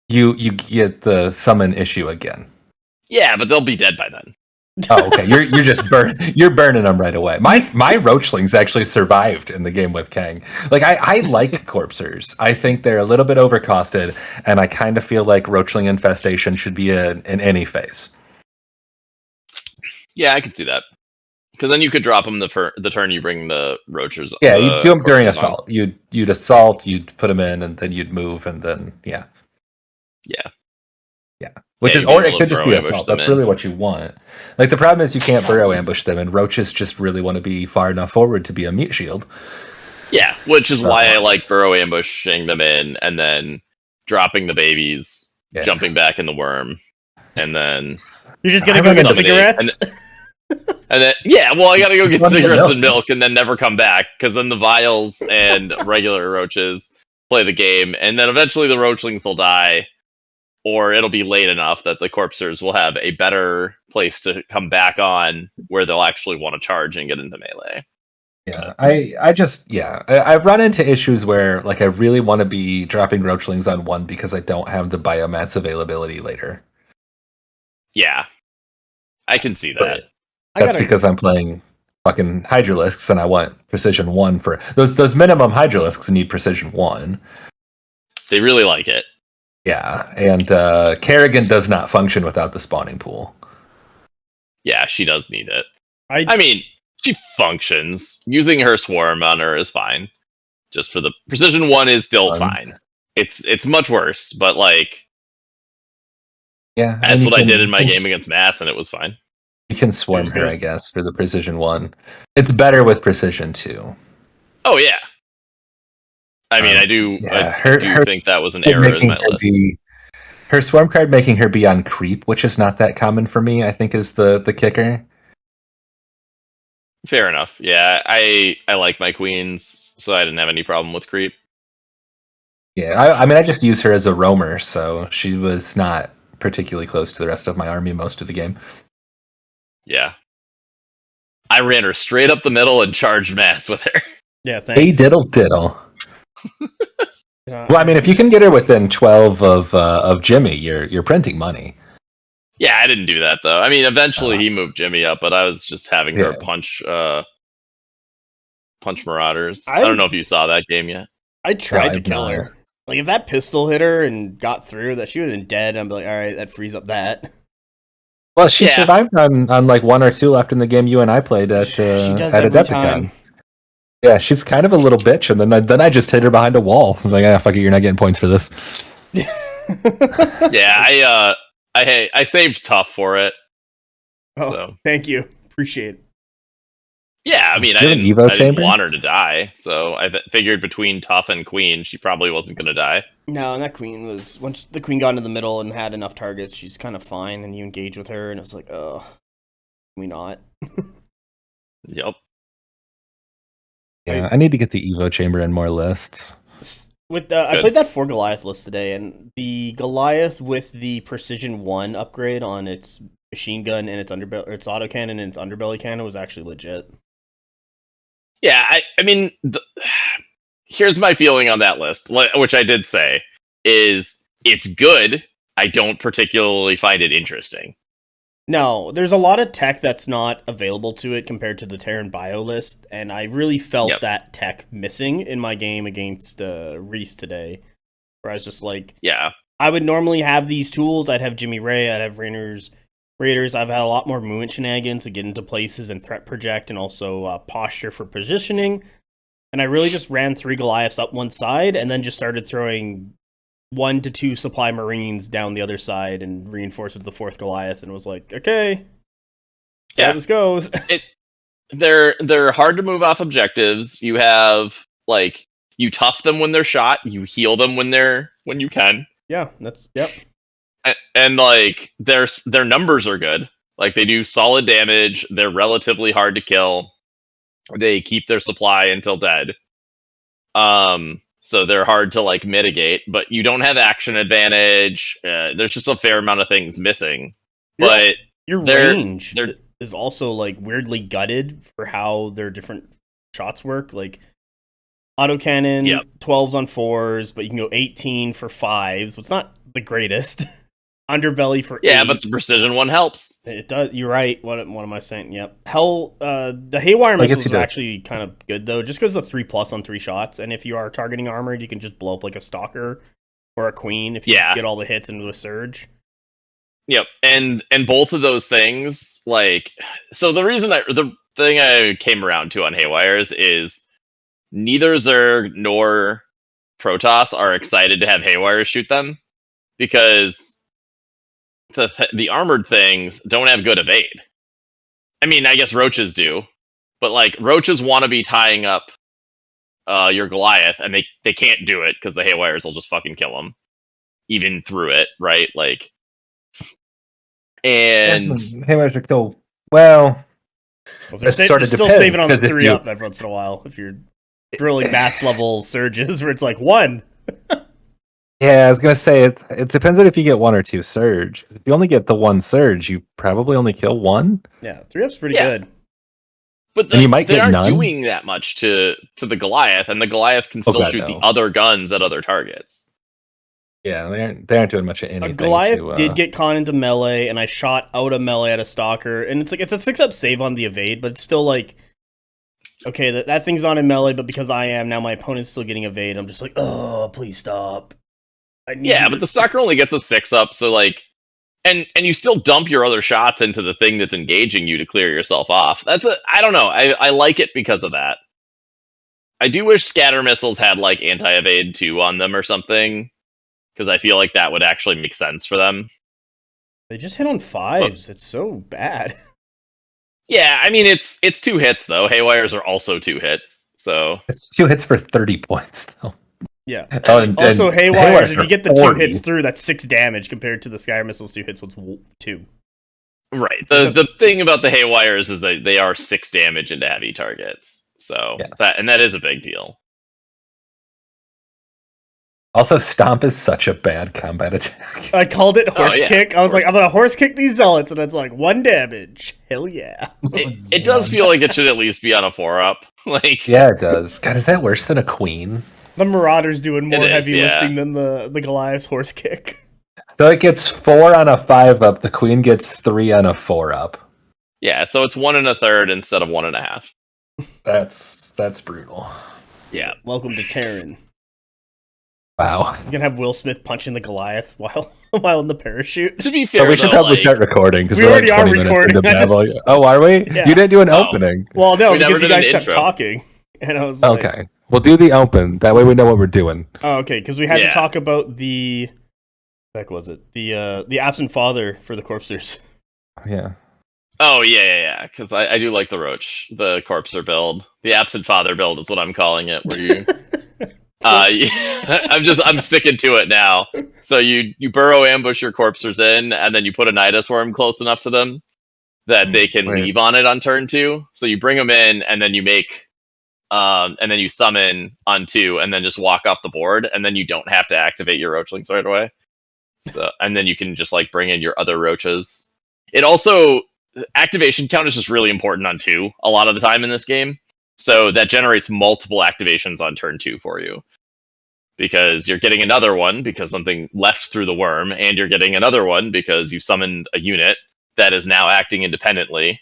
You get the summon issue again. Yeah, but they'll be dead by then. Oh, okay. You're burning them right away. My roachlings actually survived in the game with Kang. Like I like corpsers. I think they're a little bit overcosted, and I kind of feel like roachling infestation should be in any phase. Yeah, I could see that. Because then you could drop them the turn you bring the roaches. Yeah, you'd do them during corpses on. assault. You'd assault, you'd put them in, and then you'd move, and then yeah. Which Yeah, is, you'd be or able it to could just burrow be ambush assault. them That's in. really what you want. Like the problem is you can't burrow ambush them, and roaches just really want to be far enough forward to be a mute shield. Yeah, which is So, why I like burrow ambushing them in and then dropping the babies, yeah. jumping back in the worm, and then You're just gonna I go get remember- cigarettes? and then well, I gotta go get Run the cigarettes milk. and milk and then never come back because then the vials and regular roaches play the game, and then eventually the roachlings will die, or it'll be late enough that the corpsers will have a better place to come back on where they'll actually want to charge and get into melee. Yeah, I've run into issues where like I really want to be dropping roachlings on one because I don't have the biomass availability later. Yeah, I can see that. But that's because I'm playing fucking Hydralisks and I want precision 1 for those minimum Hydralisks need precision 1. They really like it. Yeah, and Kerrigan does not function without the spawning pool. Yeah, she does need it. I mean, she functions. Using her swarm on her is fine. Just for the precision 1 is still fine. It's much worse, but like yeah, that's what I did in my game against Mass, and it was fine. You can swarm her, I guess, for the precision 1. It's better with precision 2. Oh yeah. I mean, I do think that was an error in my list. Her swarm card making her be on creep, which is not that common for me, I think is the kicker. Fair enough. Yeah, I like my queens, so I didn't have any problem with creep. Yeah, I mean, I just use her as a roamer, so she was not particularly close to the rest of my army most of the game. Yeah. I ran her straight up the middle and charged Mass with her. Yeah, thanks. Hey, diddle. Well, I mean, if you can get her within 12 of Jimmy, you're printing money. Yeah, I didn't do that though. I mean, eventually he moved Jimmy up, but I was just having her punch Marauders. I don't know if you saw that game yet. I tried to kill her. Like, if that pistol hit her and got through, that she would have been dead. I'm like, all right, that frees up that. Well, she survived on like 1 or 2 left in the game you and I played at Adepticon. Yeah, she's kind of a little bitch, and then I just hit her behind a wall. I was like, fuck it, you're not getting points for this. Yeah, I saved tough for it. Oh, so. Thank you. Appreciate it. Yeah, I mean, I didn't want her to die, so I figured between tough and queen, she probably wasn't going to die. No, and that queen was, once the queen got into the middle and had enough targets, she's kind of fine, and you engage with her, and it's like, oh, can we not? Yep. Yeah, I need to get the Evo chamber in more lists. With I played that 4 Goliath list today, and the Goliath with the Precision 1 upgrade on its machine gun and its autocannon and its underbelly cannon was actually legit. Yeah, I mean, here's my feeling on that list, which I did say, is it's good. I don't particularly find it interesting. No, there's a lot of tech that's not available to it compared to the Terran Bio list, and I really felt that tech missing in my game against Reese today, where I was just like, yeah, I would normally have these tools. I'd have Jimmy Ray, I'd have Raiders. I've had a lot more movement shenanigans to get into places and threat project, and also posture for positioning. And I really just ran 3 Goliaths up one side, and then just started throwing 1 to 2 supply Marines down the other side, and reinforced with the 4th Goliath, and was like, okay, see how this goes. They're hard to move off objectives. You have you tough them when they're shot, you heal them when you can. Yeah, yep. And their numbers are good. Like, they do solid damage. They're relatively hard to kill. They keep their supply until dead. So they're hard to mitigate, but you don't have action advantage. There's just a fair amount of things missing. But your range is also weirdly gutted for how their different shots work. Like, Autocannon, Yep. 12s on 4s, but you can go 18 for 5s. So it's not the greatest. Underbelly for 8. Yeah, but the precision one helps. It does. You're right. What am I saying? Yep. Hell, the Haywire Like, missiles it's are good. actually kind of good though, just because of 3+ on 3 shots. And if you are targeting armored, you can just blow up like a stalker or a queen if you Yeah. get all the hits into a surge. Yep, and both of those things, like, so the thing I came around to on Haywires is neither Zerg nor Protoss are excited to have Haywires shoot them because the armored things don't have good evade. I mean, I guess roaches do, but like roaches want to be tying up your Goliath, and they can't do it because the Haywires will just fucking kill them, even through it, right? Like, and Hammers are cool. Well, Well, it sort of still depends, saving on the 'cause if 3 you- up every once in a while if you're drilling mass level surges where it's like 1. yeah, I was gonna say it depends on if you get 1 or 2 surge. If you only get the 1 surge, you probably only kill 1. Yeah, 3 up's pretty Yeah. good. But And you might they get aren't none. doing that much to the Goliath, and the Goliath can still God, shoot no. the other guns at other targets. Yeah, they aren't doing much of anything. Goliath did get caught into melee, and I shot out of melee at a stalker, and it's a 6-up save on the evade, but it's still like, okay, that thing's on in melee, but because I am now, my opponent's still getting evade. I'm just like, oh, please stop. I need Yeah, you but to- the stalker only gets a 6-up, so like, and you still dump your other shots into the thing that's engaging you to clear yourself off. I don't know. I like it because of that. I do wish scatter missiles had like anti-evade 2 on them or something, because I feel like that would actually make sense for them. They just hit on 5s. It's so bad. Yeah, I mean it's 2 hits though. Haywires are also 2 hits, so It's 2 hits for 30 points though. Yeah. Oh, and Also, Haywires, Haywires if you are get the 2 40. hits through, that's 6 damage compared to the Sky Missile's 2 hits, what's 2. right. The thing about the Haywires is that they are 6 damage into heavy targets. So Yes. that is a big deal. Also, Stomp is such a bad combat attack. I called it horse yeah, kick. I was of like, course. I'm gonna horse kick these zealots, and it's like 1 damage. Hell yeah. It does feel like it should at least be on a 4-up. Like, Yeah, it does. God, is that worse than a queen? The Marauder's doing more It is, heavy yeah. lifting than the Goliath's horse kick. So it gets 4 on a 5-up. The queen gets 3 on a 4-up. yeah, so it's 1 1/3 instead of 1 1/2. That's brutal. Yeah. Welcome to Terran. Wow. You can have Will Smith punching the Goliath while in the parachute. To be fair, But we should though, probably like, start recording because We we're already like are 20 minutes recording. into I just- battle. Oh, are we? Yeah. You didn't do an Oh. opening. Well, no, We never because you did an guys kept intro. talking, and I was like, Okay. We'll do the open. That way we know what we're doing. oh, okay, because we had to Yeah. talk about the heck was it the absent father for the corpsers. Yeah. Oh yeah. Because I do like the Roach, the Corpser build, the Absent Father build is what I'm calling it. Where you, I'm sticking to it now. So you burrow ambush your Corpsers in, and then you put a Nidus Worm close enough to them that they can Right. leave on it on turn 2. So you bring them in, and then you make. And then you summon on 2, and then just walk off the board, and then you don't have to activate your Roachlings right away. So, and then you can just like bring in your other Roaches. It also activation count is just really important on 2 a lot of the time in this game. So that generates multiple activations on turn 2 for you. Because you're getting another one because something left through the worm, and you're getting another one because you summoned a unit that is now acting independently.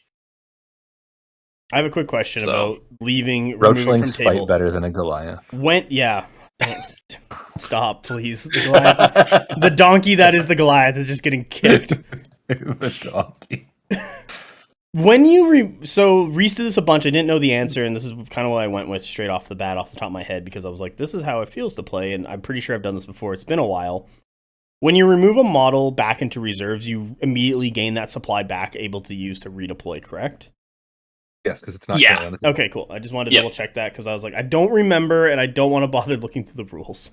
I have a quick question So, about removing from Roachlings table. fight better than a Goliath. Yeah. Stop, please. The Goliath, the donkey that is the Goliath is just getting kicked. The donkey. When you so Reese did this a bunch, I didn't know the answer, and this is kind of what I went with straight off the bat, off the top of my head, because I was like, this is how it feels to play, and I'm pretty sure I've done this before. It's been a while. When you remove a model back into reserves, you immediately gain that supply back, able to use to redeploy, correct? Yes, because it's not Yeah. currently on the table. Okay, cool. I just wanted to Yep. double check that because I was like, I don't remember, and I don't want to bother looking through the rules.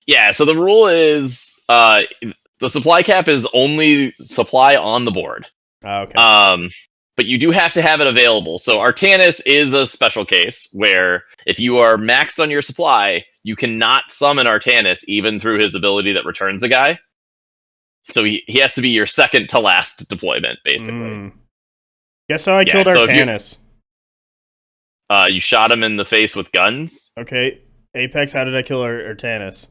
Yeah, so the rule is the supply cap is only supply on the board. Okay. But you do have to have it available. So Artanis is a special case where if you are maxed on your supply, you cannot summon Artanis even through his ability that returns a guy. So he has to be your second to last deployment, basically. Guess how I killed so if you- Artanis. You shot him in the face with guns. Okay, Apex, how did I kill Artanis?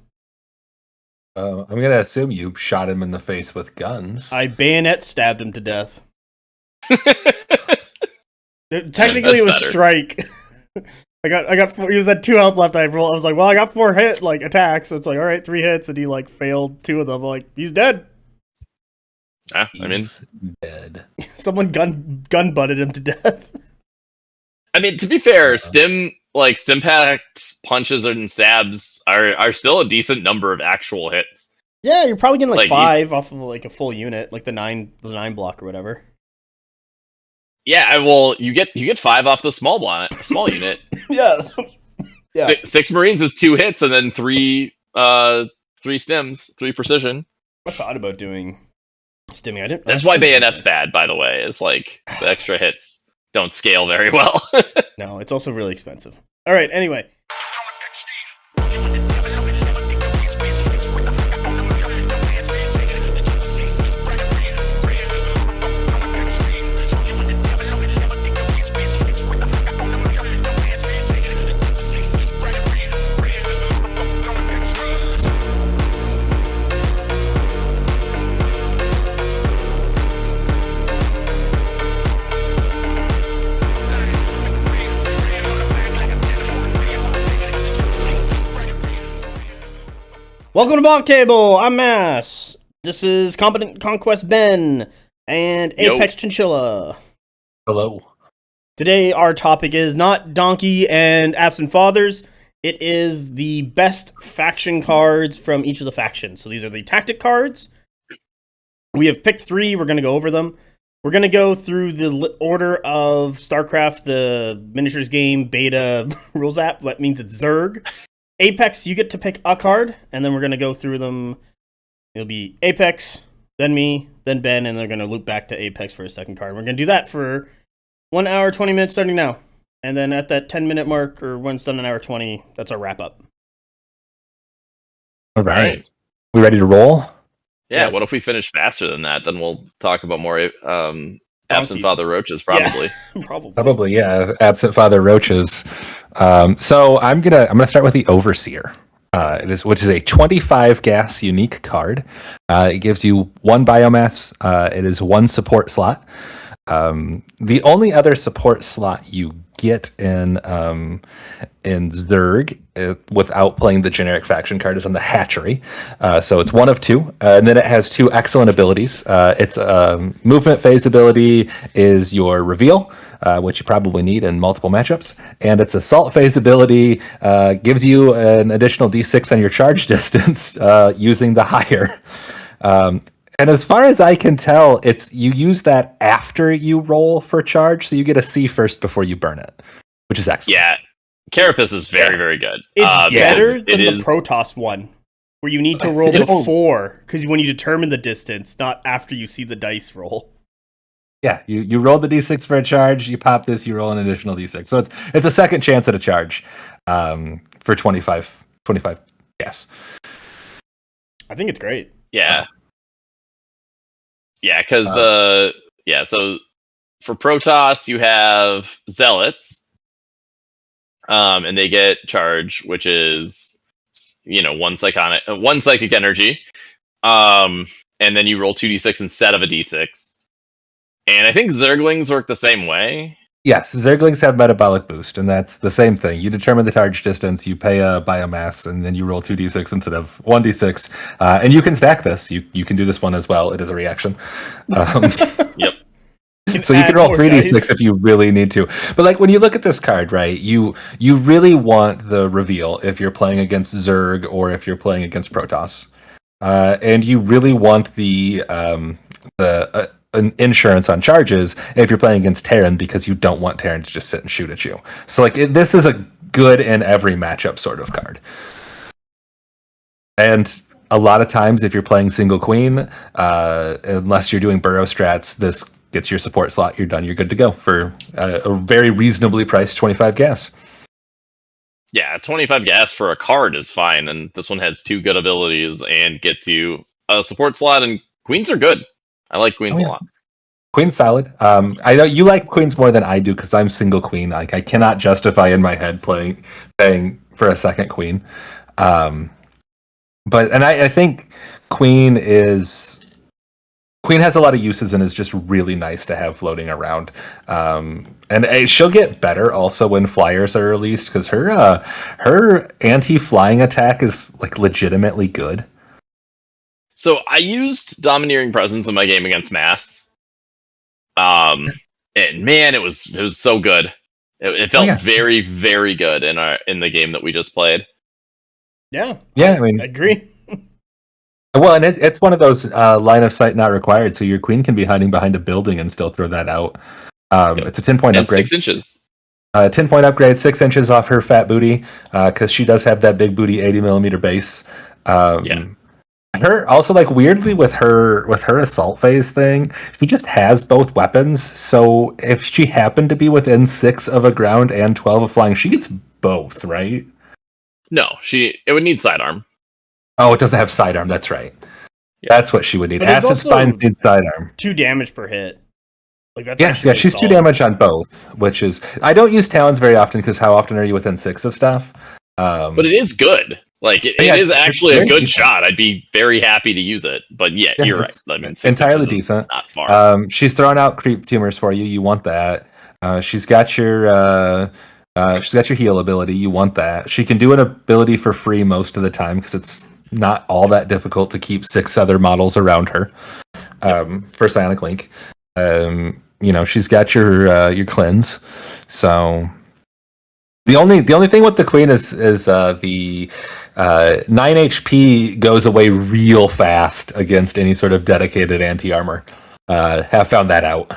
I'm gonna assume you shot him in the face with guns. I bayonet stabbed him to death. Technically, it was better. strike. I got 4, he was at 2 health left. I was like, well, I got 4 attacks. So it's like, all right, 3 hits, and he like failed 2 of them. I'm like, he's dead. Yeah, I mean, He's dead. Someone gun butted him to death. I mean, to be fair, stim packed punches and stabs are still a decent number of actual hits. Yeah, you're probably getting like Like, 5 off of like a full unit, like the 9 block or whatever. Yeah, well, you get 5 off the small unit. Yeah. Yeah. 6 Marines is 2 hits, and then 3 stims, 3 precision. I thought about doing stimming. I didn't. That's why bayonet's bad, by the way. It's like the extra hits don't scale very well. No, it's also really expensive. All right. Anyway. Welcome to BonkTable. I'm Mass. This is Competent Conquest Ben and Apex Chinchilla. Hello. Today our topic is not Donkey and Absent Fathers. It is the best faction cards from each of the factions. So these are the tactic cards. We have picked 3. We're going to go over them. We're going to go through the order of StarCraft, the miniatures game beta rules app. That means it's Zerg. Apex, you get to pick a card, and then we're going to go through them. It'll be Apex, then me, then Ben, and they're going to loop back to Apex for a second card. We're going to do that for 1 hour, 20 minutes starting now. And then at that 10-minute mark, or when it's done an hour 20, that's our wrap-up. All right. We ready to roll? Yeah, Yes. What if we finish faster than that? Then we'll talk about more absent Donkeys. father roaches, probably. Yeah, probably. Probably, yeah. Absent father roaches. So I'm gonna start with the Overseer. Which is a 25 gas unique card. It gives you 1 biomass. It is 1 support slot. The only other support slot you get in Zerg without playing the generic faction card is on the Hatchery. So it's 1 of 2, and then it has 2 excellent abilities. Its movement phase ability is your Reveal, which you probably need in multiple matchups, and its assault phase ability gives you an additional d6 on your charge distance using the higher. And as far as I can tell, you use that after you roll for charge, so you get a C first before you burn it, which is excellent. Yeah, Carapace is very, very good. It's better because than the Protoss one, where you need to roll before, because when you determine the distance, not after you see the dice roll. Yeah, you roll the d6 for a charge, you pop this, you roll an additional d6. So it's a second chance at a charge for 25 gas. I think it's great. Yeah. Yeah, because so for Protoss you have Zealots, and they get charge, which is 1 psychic energy, and then you roll 2d6 instead of a d6. And I think Zerglings work the same way. Yes, Zerglings have metabolic boost, and that's the same thing. You determine the charge distance, you pay a biomass, and then you roll 2d6 instead of 1d6. And you can stack this. You can do this one as well. It is a reaction. Yep. So you can roll 3d6 if you really need to. But like when you look at this card, right, you really want the Reveal if you're playing against Zerg or if you're playing against Protoss. And you really want the an insurance on charges if you're playing against Terran, because you don't want Terran to just sit and shoot at you. So like this is a good in every matchup sort of card. And a lot of times if you're playing single queen, unless you're doing burrow strats, this gets your support slot, you're done, you're good to go for a very reasonably priced 25 gas. Yeah, 25 gas for a card is fine, and this one has 2 good abilities and gets you a support slot, and queens are good. I like queens a lot. Queen's solid. I know you like queens more than I do because I'm single queen. Like I cannot justify in my head paying for a second queen. But I think queen has a lot of uses and is just really nice to have floating around. And she'll get better also when flyers are released because her anti-flying attack is like legitimately good. So I used Domineering Presence in my game against Mass. And man, it was so good. It felt very, very good in the game that we just played. Yeah, I mean, agree. Well, and it's one of those line of sight not required, so your queen can be hiding behind a building and still throw that out. It's a 10-point upgrade. 6 inches. 10-point upgrade, 6 inches off her fat booty, because she does have that big booty 80mm base. Her also, like, weirdly with her assault phase thing, she just has both weapons. So if she happened to be within 6 of a ground and 12 of flying, she gets both, right? No, it would need sidearm. Oh, it doesn't have sidearm. That's right. Yeah. That's what she would need. Acid Spines need sidearm. 2 damage per hit. Like that's yeah. She's solid. 2 damage on both, which is I don't use talons very often because how often are you within 6 of stuff? But it is good. Like it is actually a good shot. I'd be very happy to use it. But yeah you're right. I mean, entirely decent. Not far. She's throwing out creep tumors for you. You want that? She's got your heal ability. You want that? She can do an ability for free most of the time because it's not all that difficult to keep 6 other models around her. For Psionic Link, she's got your cleanse. So the only thing with the queen is the 9 HP goes away real fast against any sort of dedicated anti-armor. Have found that out.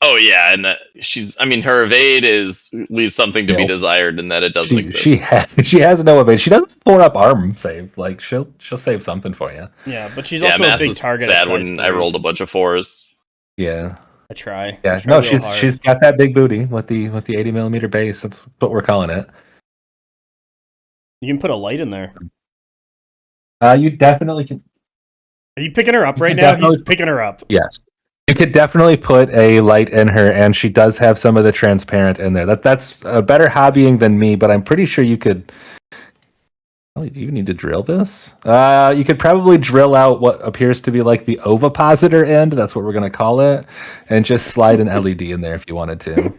Oh yeah, and her evade leaves something to be desired, in that it doesn't exist. She has no evade. She doesn't pull up arm save. Like she'll save something for you. Yeah, but she's also a big target. Sad when I rolled a bunch of 4s. Yeah, I try. Yeah, no, she's got that big booty with the 80mm base. That's what we're calling it. You can put a light in there. You definitely can. Are you picking her up right now? He's picking her up. Yes. You could definitely put a light in her, and she does have some of the transparent in there. That's a better hobbying than me, but I'm pretty sure you could. Oh, do you need to drill this? You could probably drill out what appears to be like the ovipositor end. That's what we're going to call it, and just slide an LED in there if you wanted to.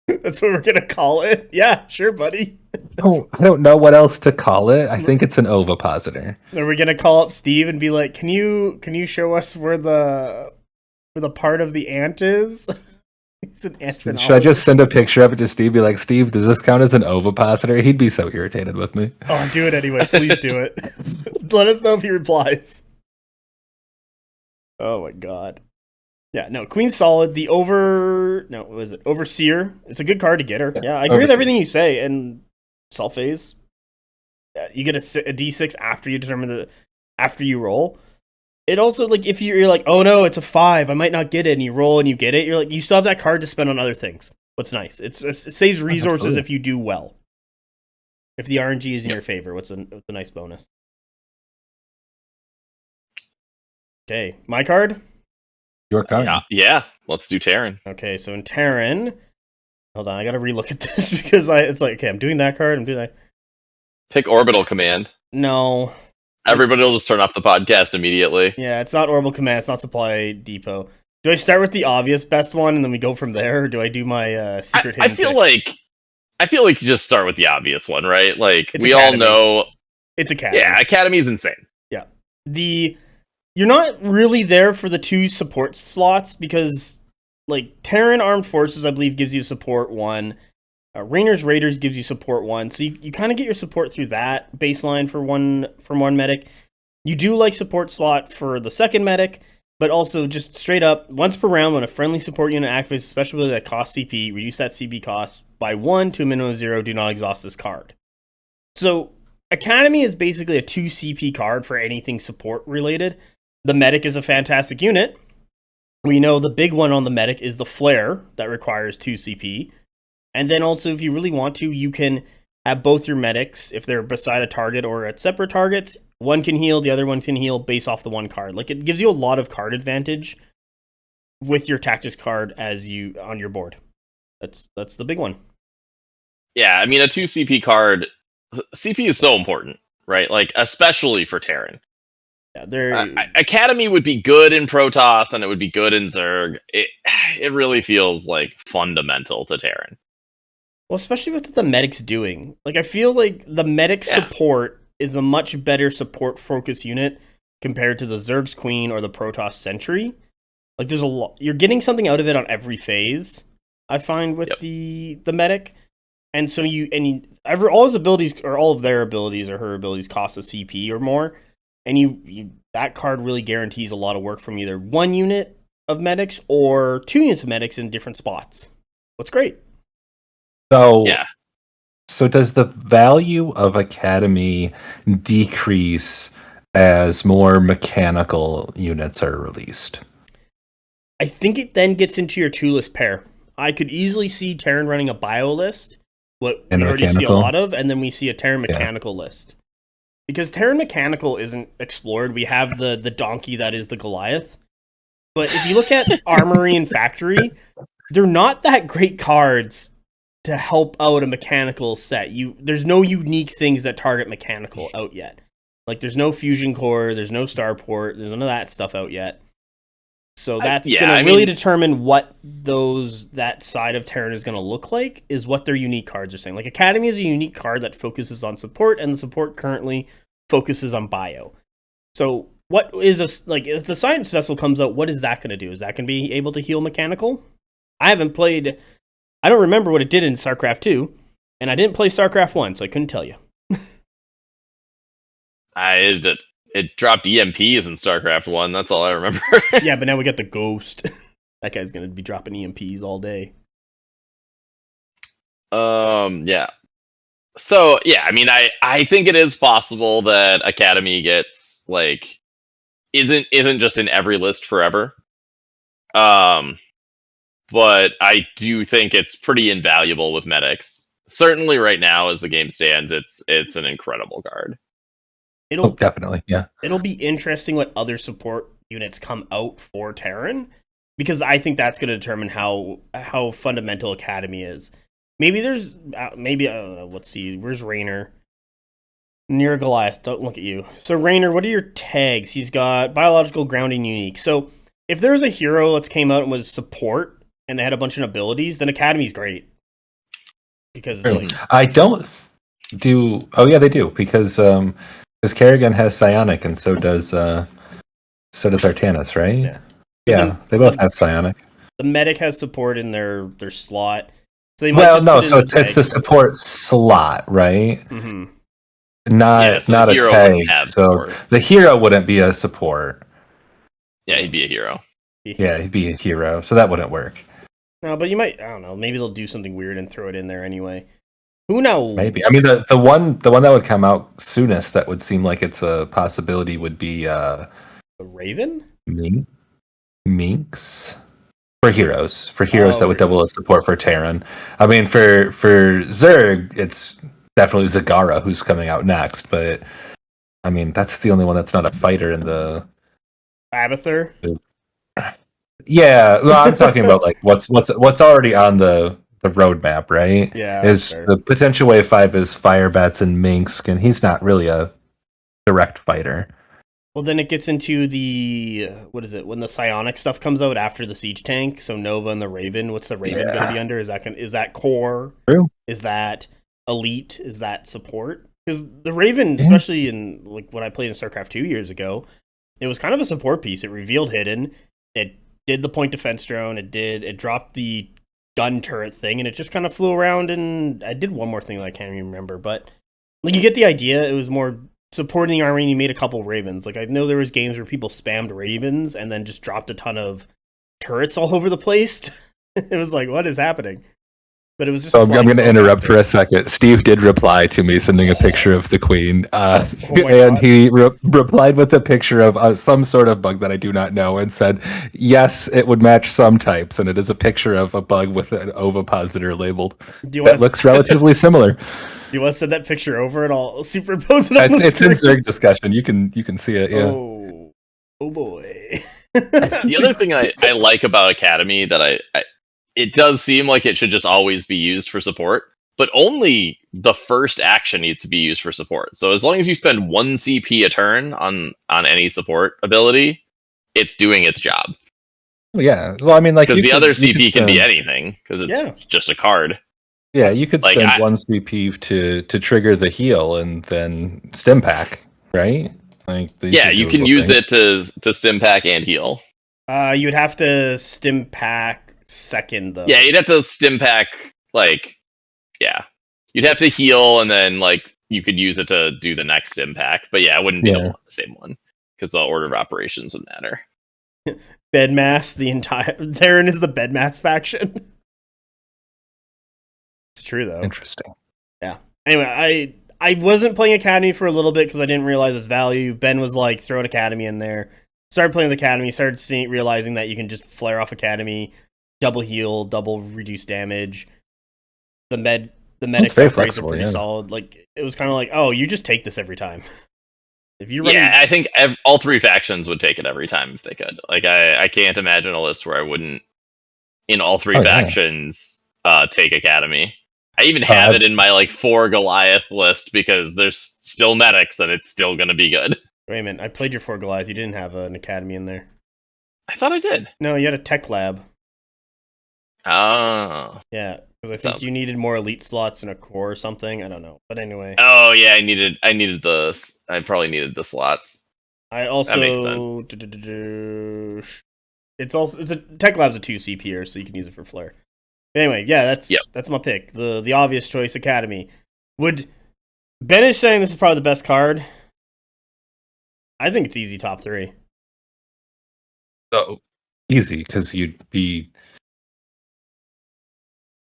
That's what we're going to call it? Yeah, sure, buddy. Oh, I don't know what else to call it. I think it's an ovipositor. Are we gonna call up Steve and be like, "Can you show us where the part of the ant is?" He's an ant. Should I just send a picture of it to Steve? Be like, Steve, does this count as an ovipositor? He'd be so irritated with me. Oh, do it anyway. Please do it. Let us know if he replies. Oh my god. Yeah, no, Queen's solid. The Overseer. It's a good card to get her. Yeah, I agree with everything you say. And Assault Phase, you get a D6 after you determine after you roll. It also, like, if you're like, oh no, it's a 5, I might not get it, and you roll and you get it, you're like, you still have that card to spend on other things. What's nice? It saves resources if you do well. If the RNG is in your favor, what's a nice bonus? Okay, my card? Your card. Yeah, let's do Terran. Okay, so in Terran, hold on, I gotta relook at this because it's like, okay, I'm doing that card, I'm doing that. Pick Orbital Command. No. Everybody will just turn off the podcast immediately. Yeah, it's not Orbital Command, it's not Supply Depot. Do I start with the obvious best one and then we go from there, or do I do my secret hidden I feel like you just start with the obvious one, right? Like, it's we Academy. all know... It's Academy. Yeah, Academy's insane. Yeah. You're not really there for the 2 support slots because, like, Terran Armed Forces, I believe, gives you support 1. Rainer's Raiders gives you support 1. So you kind of get your support through that baseline from one medic. You do like support slot for the second medic, but also just straight up, once per round, when a friendly support unit activates a special ability that costs CP, reduce that CP cost by 1 to a minimum of 0. Do not exhaust this card. So Academy is basically a 2 CP card for anything support related. The medic is a fantastic unit. We know the big one on the medic is the flare that requires 2 CP. And then also, if you really want to, you can have both your medics, if they're beside a target or at separate targets, one can heal, the other one can heal based off the one card. Like, it gives you a lot of card advantage with your tactics card as you on your board. That's the big one. Yeah, I mean, a 2 CP card, CP is so important, right? Like, especially for Terran. Yeah, Academy would be good in Protoss, and it would be good in Zerg. It really feels like fundamental to Terran. well, especially with what the medic's doing. Like, I feel like the medic support is a much better support focus unit compared to the Zerg's Queen or the Protoss Sentry. Like, there's a lot. You're getting something out of it on every phase, I find, with the medic. And so all his abilities, or all of their abilities or her abilities, cost a CP or more. And that card really guarantees a lot of work from either one unit of medics or 2 units of medics in different spots. What's great. So does the value of Academy decrease as more mechanical units are released? I think it then gets into your 2-list pair. I could easily see Terran running a bio list, what we already see a lot of, and then we see a Terran mechanical list. Because Terran Mechanical isn't explored. We have the donkey that is the Goliath. But if you look at Armory and Factory, they're not that great cards to help out a mechanical set. There's no unique things that target mechanical out yet. Like, there's no Fusion Core, there's no Starport, there's none of that stuff out yet. So that's going to really determine what that side of Terran is going to look like, is what their unique cards are saying. Like, Academy is a unique card that focuses on support, and the support currently focuses on bio. So what is if the Science Vessel comes out, what is that going to do? Is that going to be able to heal mechanical? I don't remember what it did in StarCraft 2, and I didn't play StarCraft 1, so I couldn't tell you. It dropped EMPs in StarCraft 1, that's all I remember. Yeah, but now we got the Ghost. That guy's going to be dropping EMPs all day. Yeah. So, yeah, I mean, I think it is possible that Academy gets, like, isn't just in every list forever. But I do think it's pretty invaluable with medics. Certainly right now, as the game stands, it's an incredible card. Definitely, yeah. It'll be interesting what other support units come out for Terran, because I think that's going to determine how fundamental Academy is. Maybe I don't know, let's see, where's Raynor? Near Goliath, don't look at you. So Raynor, what are your tags? He's got biological, grounding, unique. So if there's a hero that came out and was support, and they had a bunch of abilities, then Academy's great. Because it's like... I don't do... Oh yeah, they do, because Kerrigan has Psionic, and so does Artanis, right? Yeah, they both have Psionic. The medic has support in their slot. So it's the support slot, right? Mm-hmm. Not a tag. So the hero wouldn't be a support. Yeah, he'd be a hero. Yeah, he'd be a hero. So that wouldn't work. No, but you might, I don't know, maybe they'll do something weird and throw it in there anyway. Who knows? Maybe. I mean, the one that would come out soonest that would seem like it's a possibility would be the Raven? Minx. For heroes that would double as support for Terran. I mean, for Zerg, it's definitely Zagara who's coming out next, but I mean, that's the only one that's not a fighter in the Abathur. Yeah, well, I'm talking about like what's already on the roadmap, right? Yeah, is the potential wave 5 is Firebats and Minsk, and he's not really a direct fighter. Well, then it gets into the, what is it, when the psionic stuff comes out after the siege tank, so Nova and the Raven, what's the Raven going to be under? Is that core? True. Is that elite? Is that support? Because the Raven, especially in like when I played in StarCraft 2 years ago, it was kind of a support piece. It revealed hidden. It did the point defense drone. It dropped the gun turret thing, and it just kind of flew around, and I did one more thing that I can't even remember, but like you get the idea. It was more supporting the army, and you made a couple Ravens. Like I know there was games where people spammed Ravens and then just dropped a ton of turrets all over the place. It was like, what is happening? But it was just. So I'm going to interrupt for a second. Steve did reply to me, sending a picture of the Queen, and he replied with a picture of some sort of bug that I do not know, and said, "Yes, it would match some types," and it is a picture of a bug with an ovipositor labeled. That looks relatively similar. Do You want to send that picture over and I'll superimpose it on the It's in screen? Zerg discussion. You can see it. Yeah. Oh boy. The other thing I like about Academy that it does seem like it should just always be used for support, but only the first action needs to be used for support. So as long as you spend 1 CP a turn on any support ability, it's doing its job. Yeah. Well, I mean, like Because the other CP could can be spend- anything, because it's Yeah. just a card. Yeah, you could Like, spend I- 1 CP to trigger the heal and then stim pack, right? Like these Yeah, are you can doable use things. it to stim pack and heal. You'd have to stim pack second though. Yeah, you'd have to stim pack, like, yeah. You'd have to heal, and then, like, you could use it to do the next stim pack. But yeah, it wouldn't be the same one, because the order of operations would matter. Bedmass, the entire Terran is the Bedmass faction. It's true though. Interesting. Yeah. Anyway, I wasn't playing Academy for a little bit because I didn't realize its value. Ben was like, throw an Academy in there. Started playing with Academy, started realizing that you can just flare off Academy, double heal, double reduce damage. The medics very upgrades are flexible, pretty yeah. solid. Like it was kind of like, oh, you just take this every time. If you're running, Yeah, I think all 3 factions would take it every time if they could. Like, I can't imagine a list where I wouldn't, in all 3 Oh, yeah. factions, take Academy. I even have it in my, like, 4 Goliath list, because there's still medics, and it's still gonna be good. wait a minute, I played your 4 Goliath. You didn't have an Academy in there. I thought I did. No, you had a tech lab. Oh. Yeah, because I think Sounds- you needed more elite slots in a core or something. I don't know, but anyway. Oh, yeah, I probably needed the slots. I also makes sense. it's a tech lab's a 2 CPR, so you can use it for flare. Anyway, yeah, that's my pick. The obvious choice, Academy. Would Ben is saying this is probably the best card. I think it's easy top 3. So easy because you'd be.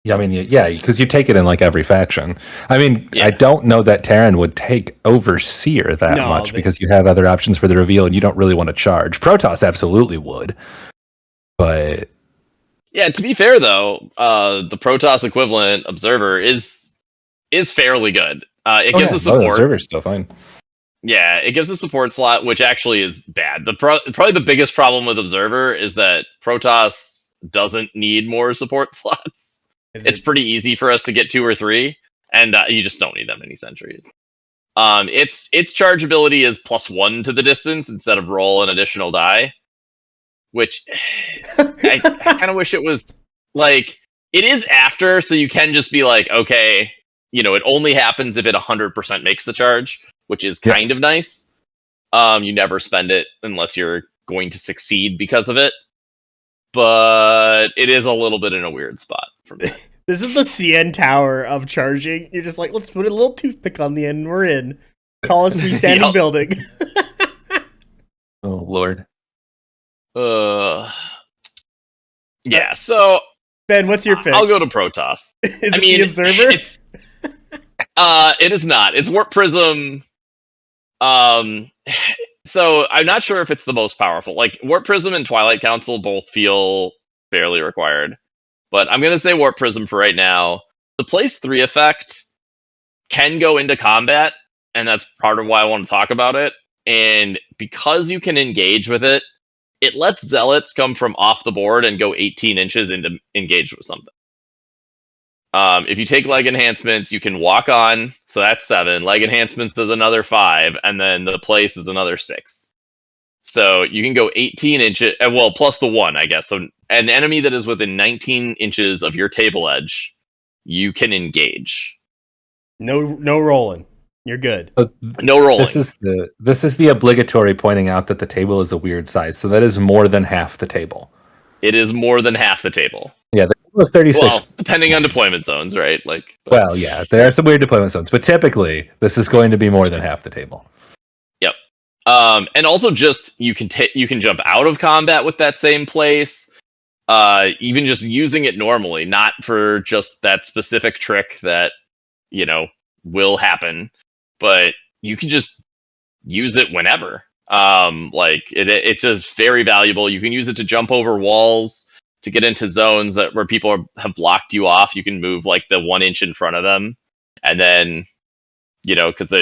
Yeah, I mean, yeah, because you take it in like every faction. I mean, Yeah. I don't know that Terran would take Overseer that No, much because you have other options for the reveal and you don't really want to charge. Protoss absolutely would, but Yeah, to be fair though, the Protoss equivalent Observer is fairly good. It gives a support. Observer's still fine. Yeah, it gives a support slot, which actually is bad. Probably the biggest problem with Observer is that Protoss doesn't need more support slots. It's pretty easy for us to get 2 or 3, and you just don't need that many sentries. Its charge ability is +1 to the distance instead of roll an additional die, which I kind of wish it was like it is after, so you can just be like, okay, it only happens if it 100% makes the charge, which is kind of nice. You never spend it unless you're going to succeed because of it, but it is a little bit in a weird spot for me. This is the CN tower of charging. You're just like, let's put a little toothpick on the end and we're in. Tallest freestanding Yup. building. Oh Lord. Yeah, so Ben, what's your pick? I'll go to Protoss. Is it the Observer? It is not. It's Warp Prism. So I'm not sure if it's the most powerful. Like, Warp Prism and Twilight Council both feel fairly required, but I'm gonna say Warp Prism for right now. The Place 3 effect can go into combat, and that's part of why I want to talk about it. And because you can engage with it, it lets Zealots come from off the board and go 18 inches into engage with something. If you take leg enhancements, you can walk on, so that's 7. Leg enhancements does another 5, and then the place is another 6. So you can go 18 inches, well, plus the 1, I guess. So an enemy that is within 19 inches of your table edge, you can engage. No rolling. You're good. No rolling. This is the obligatory pointing out that the table is a weird size. So that is more than half the table. It is more than half the table. Yeah, the table is 36. Well, depending on deployment zones, right? Well, yeah, there are some weird deployment zones, but typically this is going to be more than half the table. Yep. And also just you can jump out of combat with that same place. Even just using it normally, not for just that specific trick that will happen, but you can just use it whenever. It's just very valuable. You can use it to jump over walls to get into zones where people have blocked you off. You can move like the 1 inch in front of them, and then because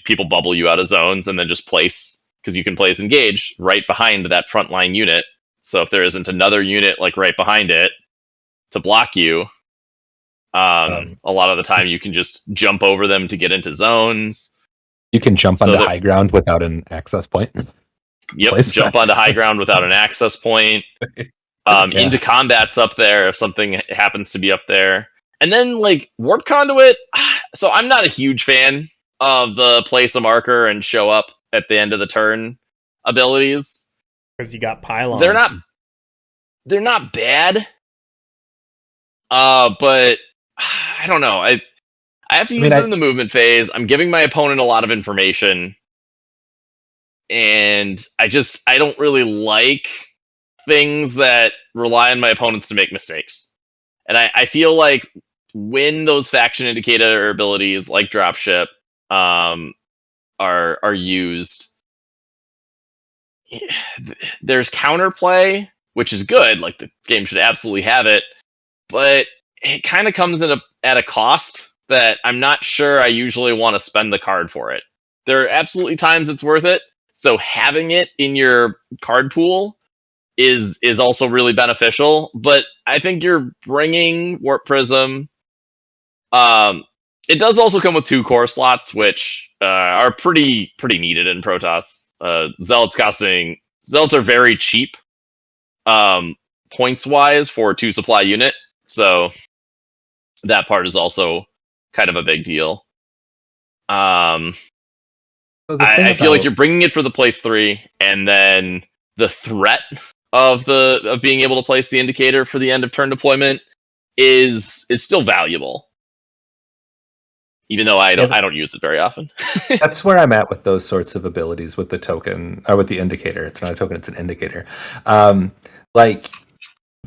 people bubble you out of zones and then just place, because you can place engage right behind that frontline unit. So if there isn't another unit like right behind it to block you, a lot of the time you can just jump over them to get into zones. You can jump onto high ground without an access point. Yep, jump onto high ground without an access point. Into combat's up there if something happens to be up there. And then, like, Warp Conduit, so I'm not a huge fan of the place a marker and show up at the end of the turn abilities. Because you got Pylon. They're not bad. But I don't know. I have to use it in the movement phase. I'm giving my opponent a lot of information. And I don't really like things that rely on my opponents to make mistakes. And I feel like when those faction indicator abilities like Dropship are used, there's counterplay, which is good. Like, the game should absolutely have it, but it kind of comes at a cost that I'm not sure I usually want to spend the card for it. There are absolutely times it's worth it, so having it in your card pool is also really beneficial. But I think you're bringing Warp Prism. It does also come with 2 core slots, which are pretty needed in Protoss. Zealots are very cheap points wise for 2 supply unit, so that part is also kind of a big deal. I feel like you're bringing it for the place 3, and then the threat of being able to place the indicator for the end of turn deployment is still valuable, even though I don't use it very often. That's where I'm at with those sorts of abilities with the token, or with the indicator. It's not a token; it's an indicator. Like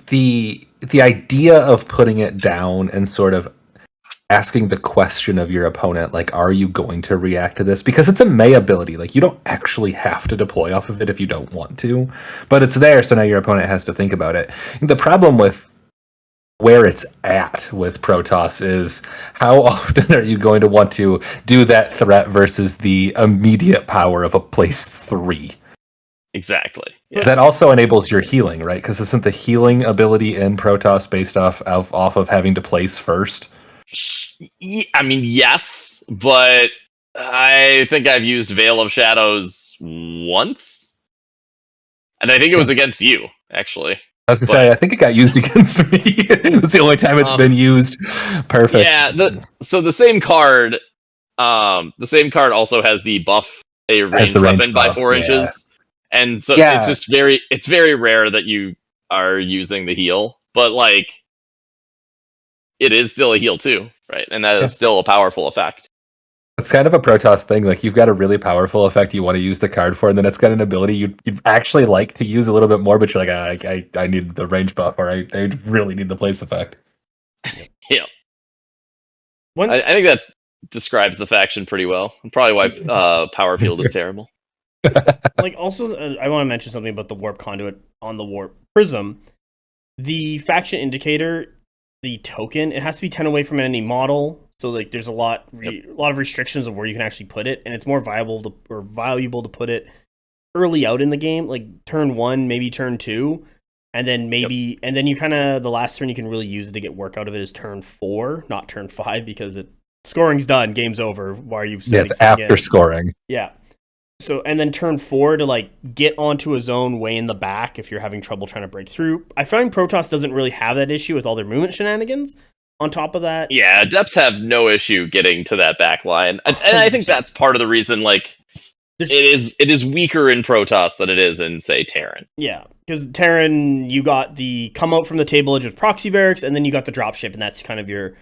the idea of putting it down and sort of asking the question of your opponent, like, are you going to react to this? Because it's a May ability. Like, you don't actually have to deploy off of it if you don't want to, but it's there, so now your opponent has to think about it. The problem with where it's at with Protoss is, how often are you going to want to do that threat versus the immediate power of a place 3? Exactly. Yeah. That also enables your healing, right? Because isn't the healing ability in Protoss based off of having to place first? I mean, yes, but I think I've used Veil of Shadows once, and I think it was against you, actually. I was gonna say, I think it got used against me. It's the only time it's been used. Perfect. Yeah. So the same card also has the buff a ranged weapon by 4 inches, and so it's very rare that you are using the heal, but like, it is still a heal too, right? And that is still a powerful effect. It's kind of a Protoss thing. Like, you've got a really powerful effect you want to use the card for, and then it's got an ability you'd actually like to use a little bit more, but you're like, I need the range buff, or I really need the place effect. Yeah. I think that describes the faction pretty well. Probably why Power Field is terrible. Like, also, I want to mention something about the Warp Conduit on the Warp Prism. The faction indicator, the token, it has to be 10 away from any model, so like there's a lot of restrictions of where you can actually put it, and it's more valuable to put it early out in the game, like turn 1, maybe turn 2, and then you kind of, the last turn you can really use it to get work out of it is turn 4, not turn 5, because scoring's done, game's over. Why are you setting it's after scoring? Yeah. So, and then turn 4 to like get onto a zone way in the back if you're having trouble trying to break through. I find Protoss doesn't really have that issue with all their movement shenanigans. On top of that, yeah, Adepts have no issue getting to that back line, and I think that's part of the reason. Like, it is weaker in Protoss than it is in, say, Terran. Yeah, because Terran, you got the come out from the table edge with proxy barracks, and then you got the dropship, and that's kind of your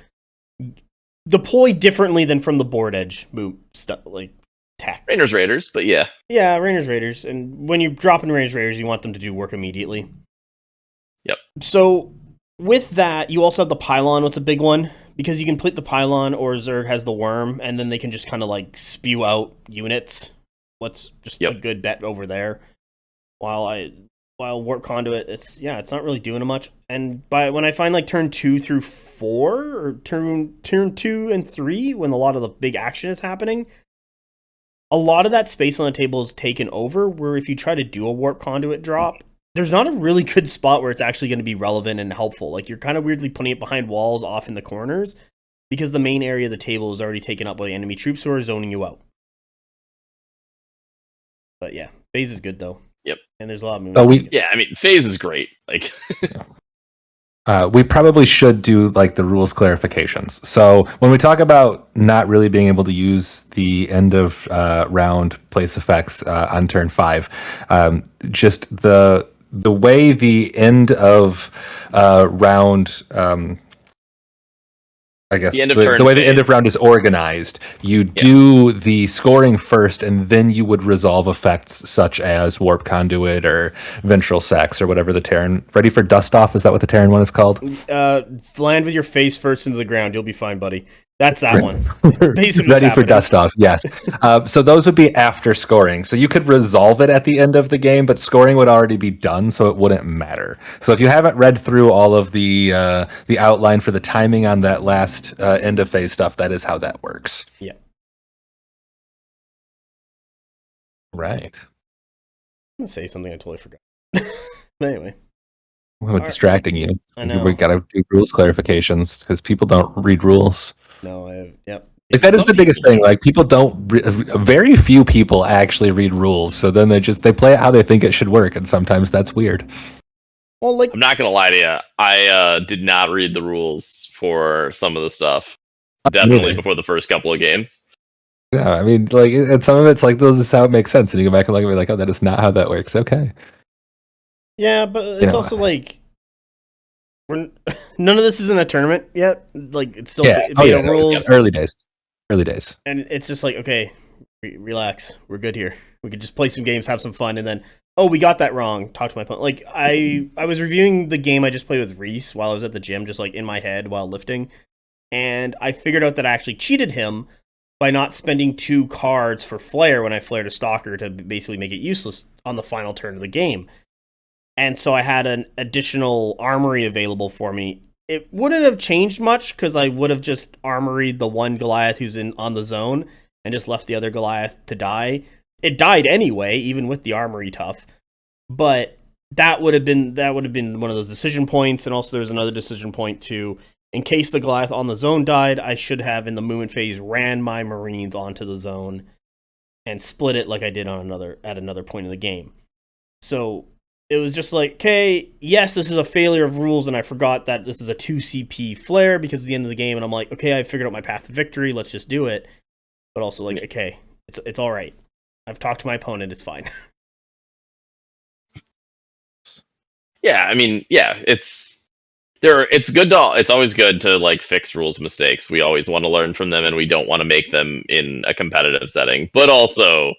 deploy differently than from the board edge move stuff, like tech. Raiders, but yeah. Yeah, Raiders, and when you drop in Raiders, you want them to do work immediately. Yep. So with that, you also have the pylon, what's a big one, because you can put the pylon, or Zerg has the worm, and then they can just kind of like spew out units. What's just a good bet over there. While while Warp Conduit, it's not really doing much. And when I find like turn 2 through 4 or turn 2 and 3, when a lot of the big action is happening, a lot of that space on the table is taken over. Where if you try to do a Warp Conduit drop, there's not a really good spot where it's actually going to be relevant and helpful. Like you're kind of weirdly putting it behind walls, off in the corners, because the main area of the table is already taken up by enemy troops who are zoning you out. But yeah, phase is good though. Yep. And there's a lot of movement. Yeah, I mean, phase is great. Like, we probably should do like the rules clarifications. So when we talk about not really being able to use the end of round place effects on turn 5, just the way the end of round. I guess the way the end of round is organized, you do the scoring first, and then you would resolve effects such as Warp Conduit or Ventral Sacs or whatever the Terran. Ready for Dust Off? Is that what the Terran one is called? Land with your face first into the ground. You'll be fine, buddy. That's that one. Basically ready for Dust Off, yes. So those would be after scoring. So you could resolve it at the end of the game, but scoring would already be done, so it wouldn't matter. So if you haven't read through all of the outline for the timing on that last end of phase stuff, that is how that works. Yeah. Right. I'm going to say something I totally forgot. But anyway. Well, distracting you. I know. We got to do rules clarifications because people don't read rules. No, yep. Like, that is the biggest thing. Like, people don't. Very few people actually read rules, so then they play it how they think it should work, and sometimes that's weird. Well, like, I'm not gonna lie to you. I did not read the rules for some of the stuff. Definitely before the first couple of games. Yeah, I mean, like, and some of it's like, this is how it makes sense, and you go back and look at it like, oh, that is not how that works. Okay. Yeah, but it's also like, none of this is in a tournament yet. Like, it's still beta rules. Early days, and it's just like, okay, relax, we're good here. We could just play some games, have some fun, and then, oh, we got that wrong. Talk to my opponent. Like, I was reviewing the game I just played with Reese while I was at the gym, just like in my head while lifting, and I figured out that I actually cheated him by not spending 2 cards for Flare when I flared a Stalker to basically make it useless on the final turn of the game. And so I had an additional armory available for me. It wouldn't have changed much because I would have just armoried the one Goliath who's on the zone and just left the other Goliath to die. It died anyway, even with the armory tough. But that would have been one of those decision points. And also there's another decision point too. In case the Goliath on the zone died, I should have in the movement phase ran my Marines onto the zone and split it like I did at another point in the game. So it was just like, okay, yes, this is a failure of rules, and I forgot that this is a 2 CP flare because it's the end of the game, and I'm like, okay, I figured out my path to victory, let's just do it. But also like, okay, it's all right. I've talked to my opponent, it's fine. Yeah, I mean, yeah, it's always good to like fix rules mistakes. We always want to learn from them, and we don't want to make them in a competitive setting. But also,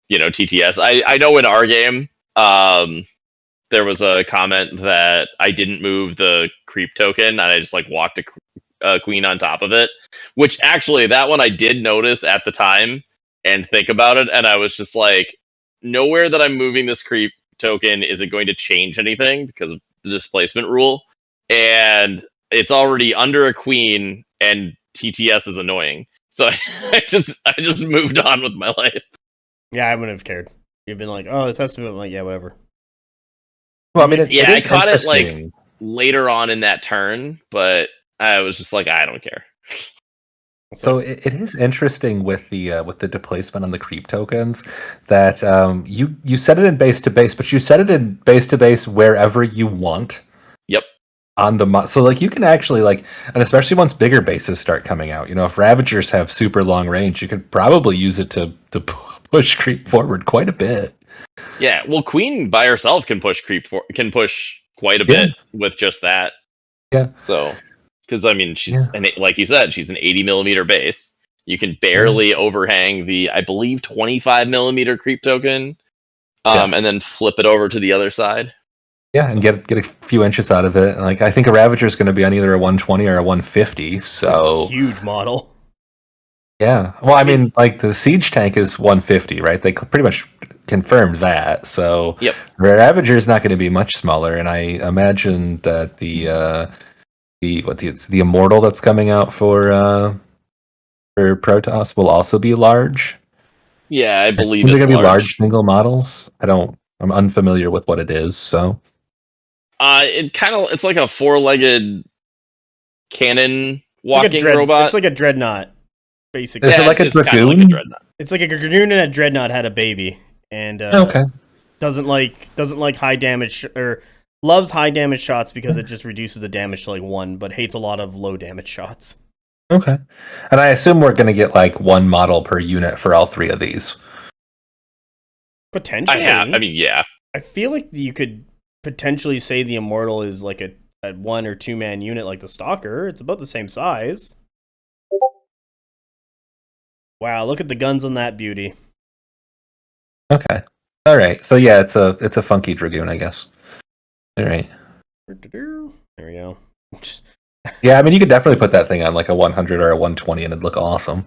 TTS. I know in our game, there was a comment that I didn't move the creep token, and I just like walked a queen on top of it. Which actually, that one I did notice at the time and think about it, and I was just like, nowhere that I'm moving this creep token is it going to change anything because of the displacement rule, and it's already under a queen, and TTS is annoying. So I just moved on with my life. Yeah, I wouldn't have cared. You've been like, oh, this has to be. I'm like, yeah, whatever. Well, I mean, I caught it like later on in that turn, but I was just like, I don't care. So it is interesting with the displacement on the creep tokens that you set it in base to base, but you set it in base to base wherever you want. Yep. On the so like you can actually like, and especially once bigger bases start coming out, if Ravagers have super long range, you could probably use it to push creep forward quite a bit. Yeah, well, Queen by herself can push quite a bit with just that. Yeah. So, because I mean, like you said, she's an 80mm base. You can barely overhang the, I believe, 25mm creep token, and then flip it over to the other side. Yeah, and get a few inches out of it. Like, I think a Ravager is going to be on either a 120 or a 150. So huge model. Yeah. Well, I mean, like the siege tank is 150, right? They pretty much confirmed that. So Yep. Ravager is not going to be much smaller, and I imagine that the immortal that's coming out for Protoss will also be large. Yeah, I I believe assume they're it's going to be large large. single models. I'm unfamiliar with what it is. So It's like a four-legged cannon walking It's robot. like a dreadnought, basically. is it Yeah, like a it's kind of like a dragoon? dreadnought. It's like a dragoon and a dreadnought had a baby, and Okay. doesn't like high damage or loves high damage shots because it just reduces the damage to like 1, but hates a lot of low damage shots. Okay. And I assume we're going to get like one model per unit for all three of these. Potentially, Yeah. I feel like you could potentially say the immortal is like a 1 or 2 man unit like the stalker. It's about the same size. Wow, look at the guns on that beauty. Okay. All right. So yeah, it's a funky dragoon, I guess. All right. There we go. Yeah, I mean, you could definitely put that thing on like a 100 or a 120, and it'd look awesome.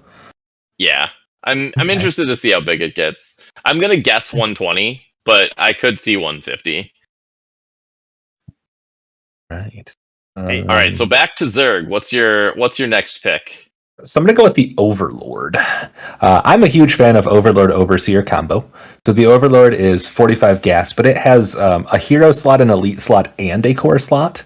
Yeah. I'm Okay. interested to see how big it gets. I'm gonna guess 120, but I could see 150. Right. Hey, All right, so back to Zerg. What's your next pick? So I'm going to go with the Overlord. I'm a huge fan of Overlord Overseer combo. So the Overlord is 45 gas, but it has a hero slot, an elite slot, and a core slot,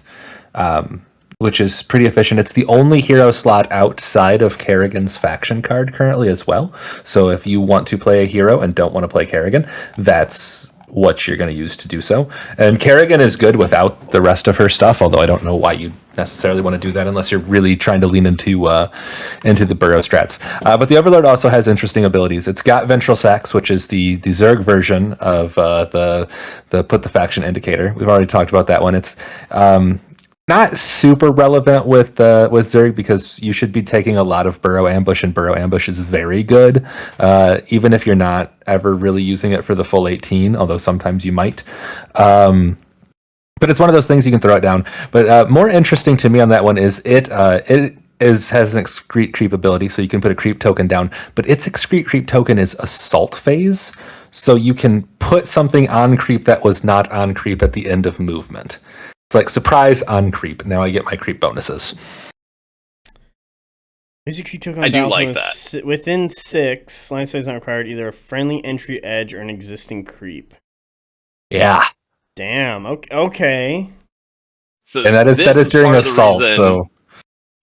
which is pretty efficient. It's the only hero slot outside of Kerrigan's faction card currently as well. So if you want to play a hero and don't want to play Kerrigan, that's what you're going to use to do so. And Kerrigan is good without the rest of her stuff, although I don't know why you necessarily want to do that unless you're really trying to lean into the burrow strats. But the Overlord also has interesting abilities. It's got Ventral Sacs, which is the Zerg version of the put the faction indicator. We've already talked about that one. It's not super relevant with Zerg because you should be taking a lot of burrow ambush, and burrow ambush is very good, even if you're not ever really using it for the full 18, although sometimes you might. But it's one of those things you can throw it down. But more interesting to me on that one is it has an excrete creep ability, so you can put a creep token down. But its excrete creep token is assault phase, so you can put something on creep that was not on creep at the end of movement. It's like surprise on creep. Now I get my creep bonuses. Basic creep token I do like that. Within 6, line size not required either a friendly entry edge or an existing creep. Yeah. Damn. Okay. So And that is during part of the assault. reason So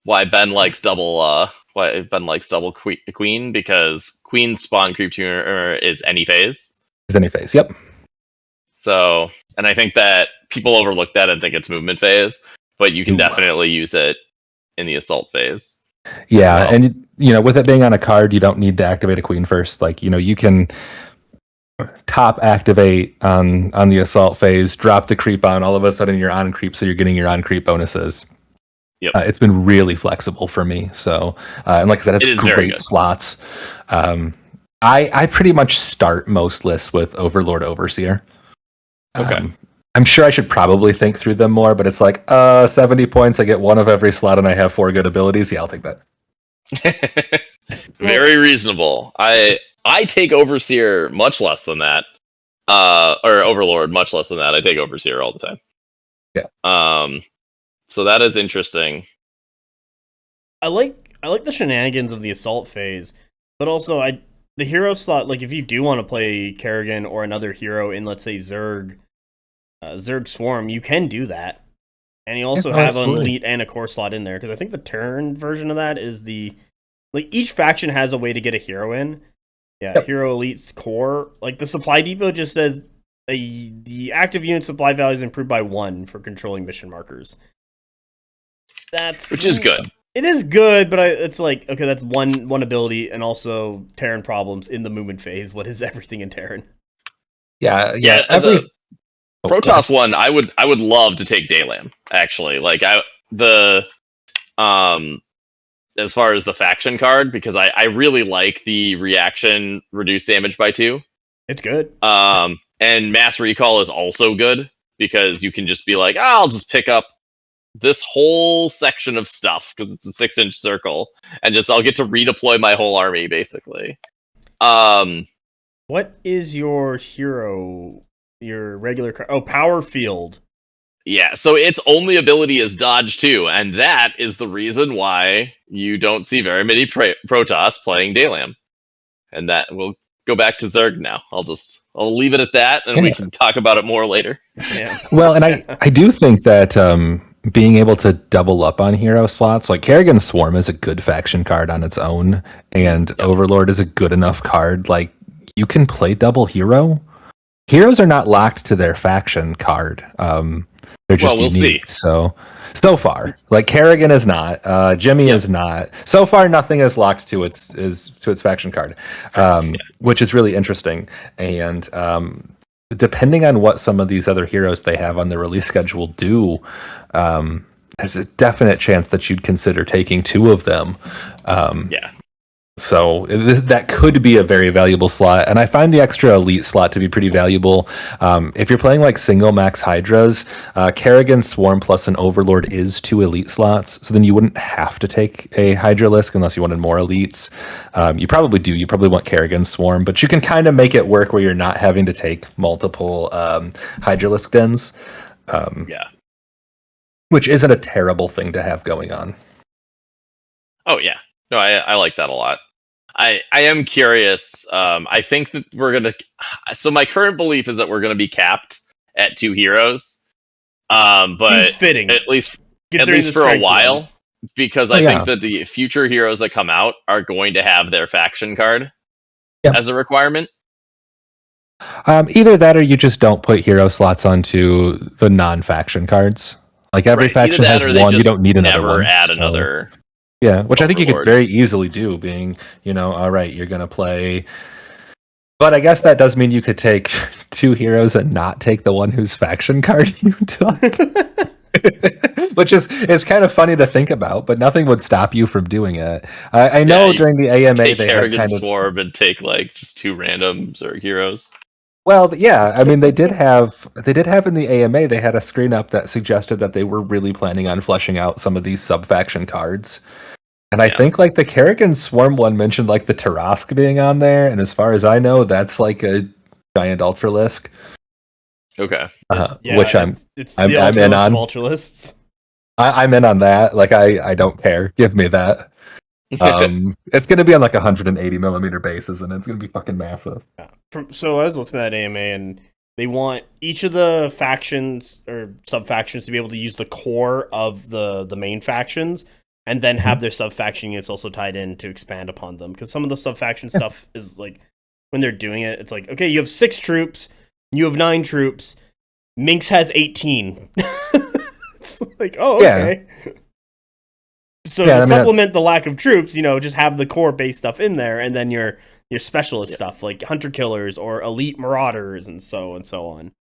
why Ben likes double queen, because queen spawn creep tuner is any phase. is any phase. Yep. So, and I think that people overlook that and think it's movement phase, but you can definitely use it in the assault phase. Yeah, well. and with it being on a card, you don't need to activate a queen first. Like, you can top activate on the assault phase, drop the creep on, all of a sudden you're on creep, so you're getting your on creep bonuses. Yep. It's been really flexible for me. So, and like I said, it's great slots. I pretty much start most lists with Overlord Overseer. Okay. I'm sure I should probably think through them more, but it's like 70 points, I get one of every slot, and I have 4 good abilities. Yeah, I'll take that. Very reasonable. I take Overseer much less than that. Or Overlord much less than that. I take Overseer all the time. Yeah. So that is interesting. I like the shenanigans of the assault phase, but also the hero slot, like if you do want to play Kerrigan or another hero in, let's say, Zerg Swarm, you can do that. And you also have an elite and a core slot in there, because I think the turn version of that is each faction has a way to get a hero in. Yeah, yep. Hero, elite, core. Like the supply depot just says the active unit supply value is improved by 1 for controlling mission markers. Which is good. It is good, but it's like, okay, that's one ability, and also Terran problems in the movement phase. What is everything in Terran? Yeah. The Protoss one, I would love to take Daylam, actually. Like as far as the faction card, because I really like the reaction reduced damage by 2. It's good. And mass recall is also good, because you can just be like, I'll just pick up this whole section of stuff because it's a 6-inch circle, and I'll get to redeploy my whole army basically. What is your hero? Your regular card? Oh, Power Field. Yeah, so its only ability is dodge too, and that is the reason why you don't see very many Protoss playing Daylam. And that will go back to Zerg now. I'll leave it at that, and we can talk about it more later. Yeah. Well, and I do think that being able to double up on hero slots, like Kerrigan's Swarm is a good faction card on its own, and Overlord is a good enough card. Like, you can play double hero. Heroes are not locked to their faction card. They're just we'll unique. see. So far, like Kerrigan is not, Jimmy is not. So far, nothing is locked to its faction card, which is really interesting. And depending on what some of these other heroes they have on the release schedule do, there's a definite chance that you'd consider taking 2 of them. So that could be a very valuable slot, and I find the extra elite slot to be pretty valuable. If you're playing like single max Hydras, Kerrigan Swarm plus an Overlord is 2 elite slots, so then you wouldn't have to take a Hydralisk unless you wanted more elites. You probably do. You probably want Kerrigan Swarm, but you can kind of make it work where you're not having to take multiple Hydralisk dens. Which isn't a terrible thing to have going on. Oh yeah, no, I like that a lot. I am curious. I think that we're gonna. So my current belief is that we're gonna be capped at 2 heroes. But Seems fitting, at least for a while, because I think that the future heroes that come out are going to have their faction card as a requirement. Either that, or you just don't put hero slots onto the non-faction cards. Like every faction has one, you don't need another one. Never add another. Yeah, which I think you could very easily do, being, all right, you're going to play. But I guess that does mean you could take 2 heroes and not take the one whose faction card you took. Which is kind of funny to think about, but nothing would stop you from doing it. I know during the AMA they had kind of Swarm and take like just 2 randoms or heroes. Well, yeah, I mean they did have in the AMA, they had a screen up that suggested that they were really planning on fleshing out some of these sub-faction cards. And I think like the Kerrigan Swarm one mentioned like the Tarask being on there, and as far as I know, that's like a giant Ultralisk. Okay. Which I'm in on. Ultralisks. I'm in on that. Like I don't care. Give me that. It's going to be on like 180 millimeter bases, and it's going to be fucking massive. So I was listening to that AMA, and they want each of the factions or sub-factions to be able to use the core of the main factions, and then have their sub-faction units also tied in to expand upon them. Because some of the sub-faction stuff is like, when they're doing it, it's like, okay, you have 6 troops, you have 9 troops, Minx has 18. It's like, oh, okay. Yeah. So to supplement the lack of troops, just have the core-based stuff in there, and then your specialist stuff, like Hunter Killers or Elite Marauders, and so on.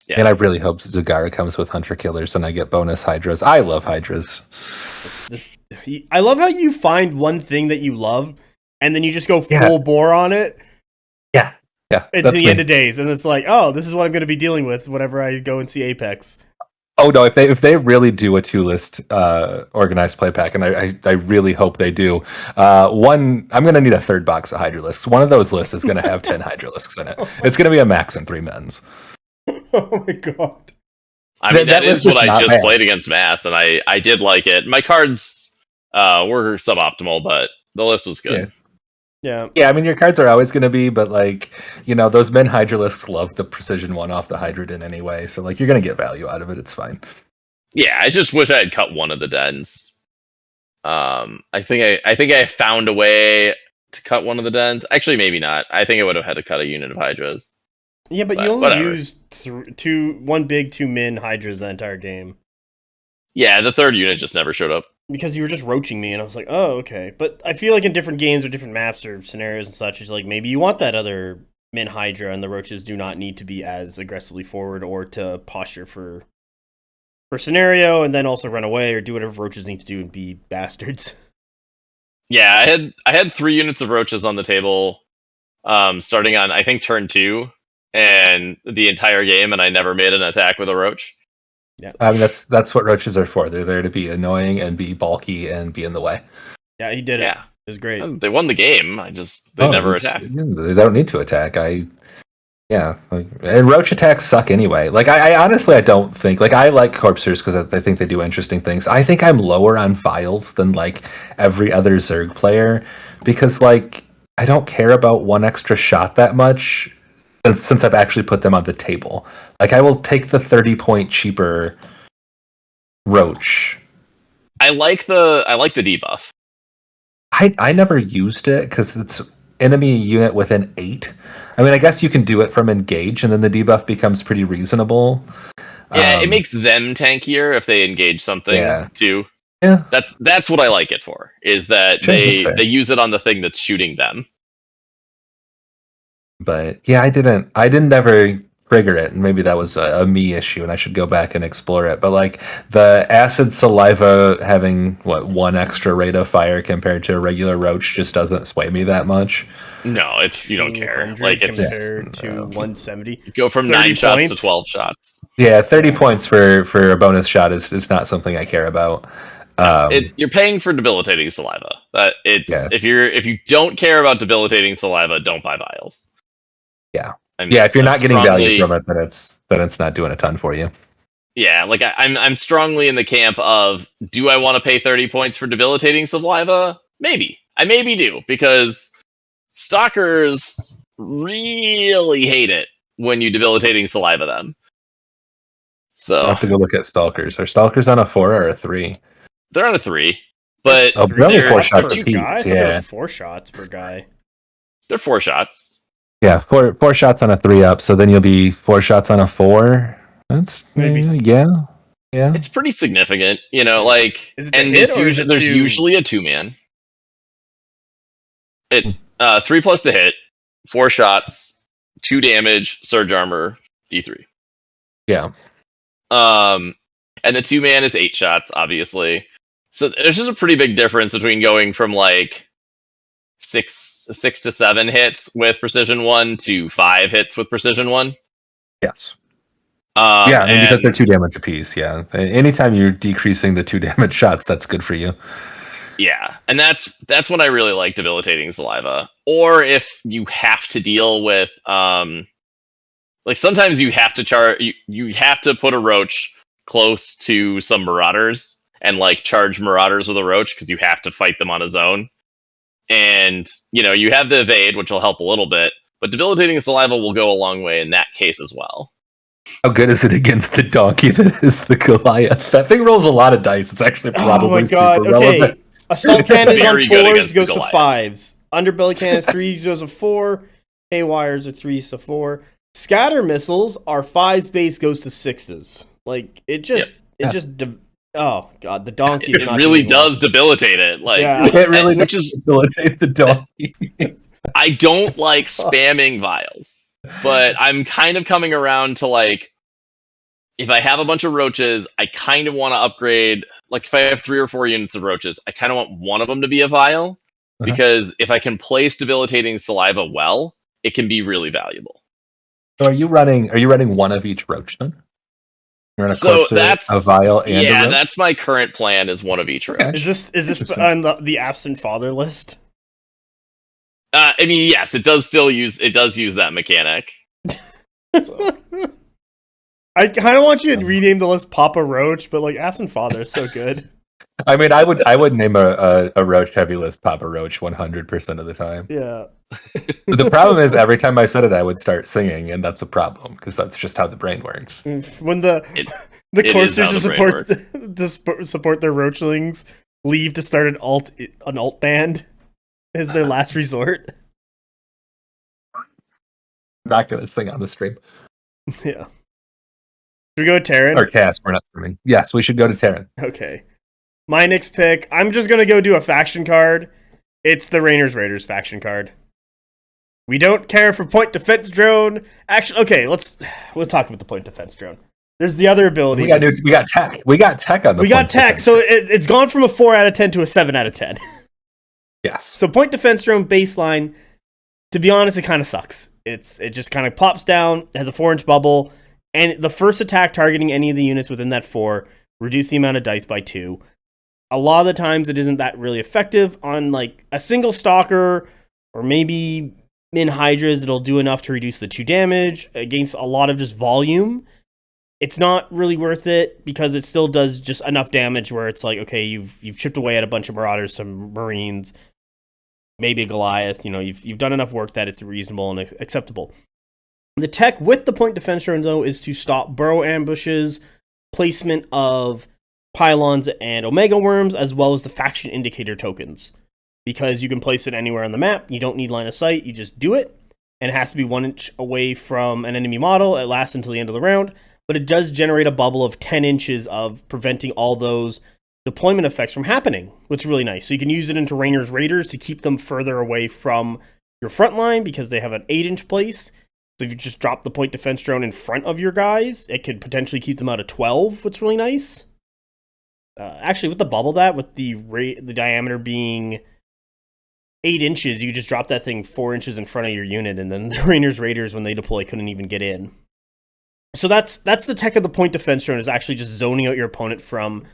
Yeah. And I really hope Zagara comes with Hunter Killers and I get bonus Hydras. I love Hydras. I love how you find one thing that you love, and then you just go full bore on it. Yeah. At the end of days, and it's like, oh, this is what I'm going to be dealing with whenever I go and see Apex. Oh no! If they really do a 2-list organized play pack, and I really hope they do, I'm going to need a 3rd box of Hydralisks. One of those lists is going to have 10 Hydralisks in it. It's going to be a max and 3 men's. Oh my god! I mean, that is what I just played against Mass, and I did like it. My cards were suboptimal, but the list was good. Yeah. I mean, your cards are always going to be, but like, those men Hydralisks love the precision 1 off the Hydradin anyway, so like you're going to get value out of it. It's fine. Yeah, I just wish I had cut one of the dens. I think I found a way to cut one of the dens. Actually, maybe not. I think I would have had to cut a unit of Hydras. Yeah, but you only used 1 big, 2 min Hydras the entire game. Yeah, the 3rd unit just never showed up. Because you were just roaching me, and I was like, oh, okay. But I feel like in different games or different maps or scenarios and such, it's like maybe you want that other min Hydra, and the roaches do not need to be as aggressively forward or to posture for scenario, and then also run away or do whatever roaches need to do and be bastards. Yeah, I had 3 units of roaches on the table, starting on I think turn 2, and the entire game, and I never made an attack with a roach. I mean, that's what roaches are for. They're there to be annoying and be bulky and be in the way. Yeah, he did it. Yeah. It was great. They won the game. They never attacked. They don't need to attack. And roach attacks suck anyway. Like I honestly, I don't think like I like corpsers because I think they do interesting things. I think I'm lower on vials than like every other Zerg player because like I don't care about one extra shot that much since I've actually put them on the table. Like I will take the 30-point cheaper roach. I like the debuff. I never used it because it's enemy unit within 8. I mean, I guess you can do it from engage, and then the debuff becomes pretty reasonable. Yeah, it makes them tankier if they engage something too. Yeah, that's what I like it for. Is that sure, they use it on the thing that's shooting them. But yeah, I didn't ever trigger it, and maybe that was a me issue, and I should go back and explore it. But like the acid saliva having one extra rate of fire compared to a regular roach just doesn't sway me that much. No, you don't care. Like it's compared to 170. You go from 9 shots to 12 shots. Yeah, 30 points for a bonus shot is not something I care about. You're paying for debilitating saliva. If you don't care about debilitating saliva, don't buy vials. Yeah. If you're not getting value from it, then it's not doing a ton for you. Yeah, like I'm strongly in the camp of, do I want to pay 30 points for debilitating saliva? Maybe. I maybe do, because stalkers really hate it when you debilitating saliva them. So I'll have to go look at stalkers. Are stalkers on a 4 or a 3? They're on a 3. But they're only 4 shots per piece. Yeah. 4 shots per guy. They're 4 shots. Yeah, four shots on a 3-up, so then you'll be 4 shots on a 4. That's maybe yeah. It's pretty significant, like, is it and hit, there's usually a 2-man. 3 plus to hit, 4 shots, 2 damage, surge armor, D3. Yeah. And the 2-man is 8 shots, obviously. So there's just a pretty big difference between going from like 6 to 7 hits with precision 1 to 5 hits with precision 1. Yes. Because they're 2 damage apiece. Yeah. Anytime you're decreasing the 2 damage shots, that's good for you. Yeah, and that's when I really like debilitating saliva. Or if you have to deal with, like sometimes you have to you have to put a roach close to some marauders and like charge marauders with a roach because you have to fight them on a zone. And you have the evade, which will help a little bit, but debilitating saliva will go a long way in that case as well. How good is it against the donkey that is the Goliath? That thing rolls a lot of dice. It's actually probably super relevant. Assault cannons on 4s goes to 5s. Underbelly cannons 3s goes to 4. Haywires are 3s to 4. Scatter missiles are 5s base goes to 6s. Like oh god, the donkey. It really does debilitate it. Like it really does debilitate the donkey. I don't like spamming vials, but I'm kind of coming around to like, if I have a bunch of roaches, I kind of want to upgrade. Like if I have 3 or 4 units of roaches, I kind of want one of them to be a vial, because if I can place debilitating saliva well, it can be really valuable. So are you running one of each roach then? You're in a vial and a roach? That's my current plan, is one of each roach. Okay. Is this on the absent father list? I mean, yes, it does use that mechanic. So. I kind of want you to rename the list Papa Roach, but like absent father is so good. I mean, I would name a roach heavy list Papa Roach 100% of the time. Yeah. The problem is every time I said it, I would start singing, and that's a problem because that's just how the brain works. When the corpsers to support their roachlings leave to start an alt band is their last resort. I'm not gonna sing on the stream. Yeah. Should we go to Terran? Or cast, we're not streaming. Yes, we should go to Terran. Okay. My next pick, I'm just going to go do a faction card. It's the Raiders faction card. We don't care for point defense drone. Actually, okay, we'll talk about the point defense drone. There's the other ability. We got tech. We got tech on the. We got tech, so it's gone from a 4 out of 10 to a 7 out of 10. Yes. So point defense drone baseline. To be honest, it kind of sucks. It just kind of plops down. It has a 4-inch bubble. And the first attack targeting any of the units within that 4, reduce the amount of dice by 2. A lot of the times it isn't that really effective. On like a single stalker or maybe in Hydras, it'll do enough to reduce the 2 damage. Against a lot of just volume, it's not really worth it because it still does just enough damage where it's like, okay, you've chipped away at a bunch of Marauders, some Marines, maybe a Goliath. You've done enough work that it's reasonable and acceptable. The tech with the point defense drone, though, is to stop burrow ambushes, placement of pylons and omega worms, as well as the faction indicator tokens. Because you can place it anywhere on the map, you don't need line of sight, you just do it, and it has to be 1 inch away from an enemy model. It lasts until the end of the round, but it does generate a bubble of 10 inches of preventing all those deployment effects from happening, which is really nice. So you can use it into Rainer's Raiders to keep them further away from your front line because they have an 8-inch place. So if you just drop the point defense drone in front of your guys, it could potentially keep them out of 12, which is really nice. Actually, with the bubble with the diameter being 8 inches, you just drop that thing 4 inches in front of your unit, and then the Rainer's Raiders, when they deploy, couldn't even get in. So that's the tech of the point defense drone, is actually just zoning out your opponent from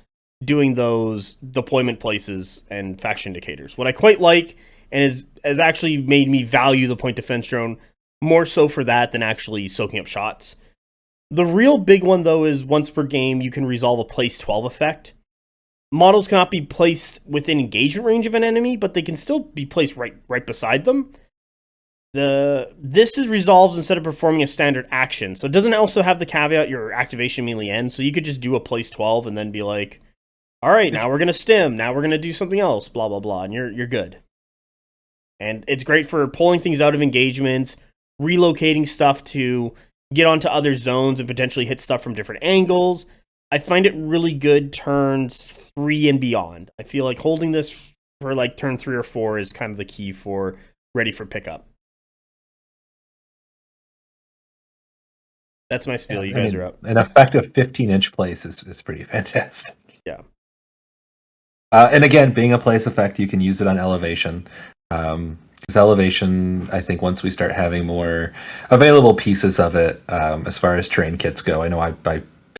doing those deployment places and faction indicators. What I quite like, and has actually made me value the point defense drone more so for that than actually soaking up shots. The real big one, though, is once per game, you can resolve a place 12 effect. Models cannot be placed within engagement range of an enemy, but they can still be placed right beside them. This resolves instead of performing a standard action. So it doesn't also have the caveat your activation immediately ends, so you could just do a place 12 and then be like, all right, now we're going to stim, now we're going to do something else, blah, blah, blah, and you're good. And it's great for pulling things out of engagement, relocating stuff to get onto other zones and potentially hit stuff from different angles. I find it really good turns 3 and beyond. I feel like holding this for like turn 3 or 4 is kind of the key for ready for pickup. That's my spiel. You guys are up. An effective 15-inch place is pretty fantastic. Yeah. And again, being a place effect, you can use it on elevation. Because elevation, I think once we start having more available pieces of it, as far as terrain kits go, I know I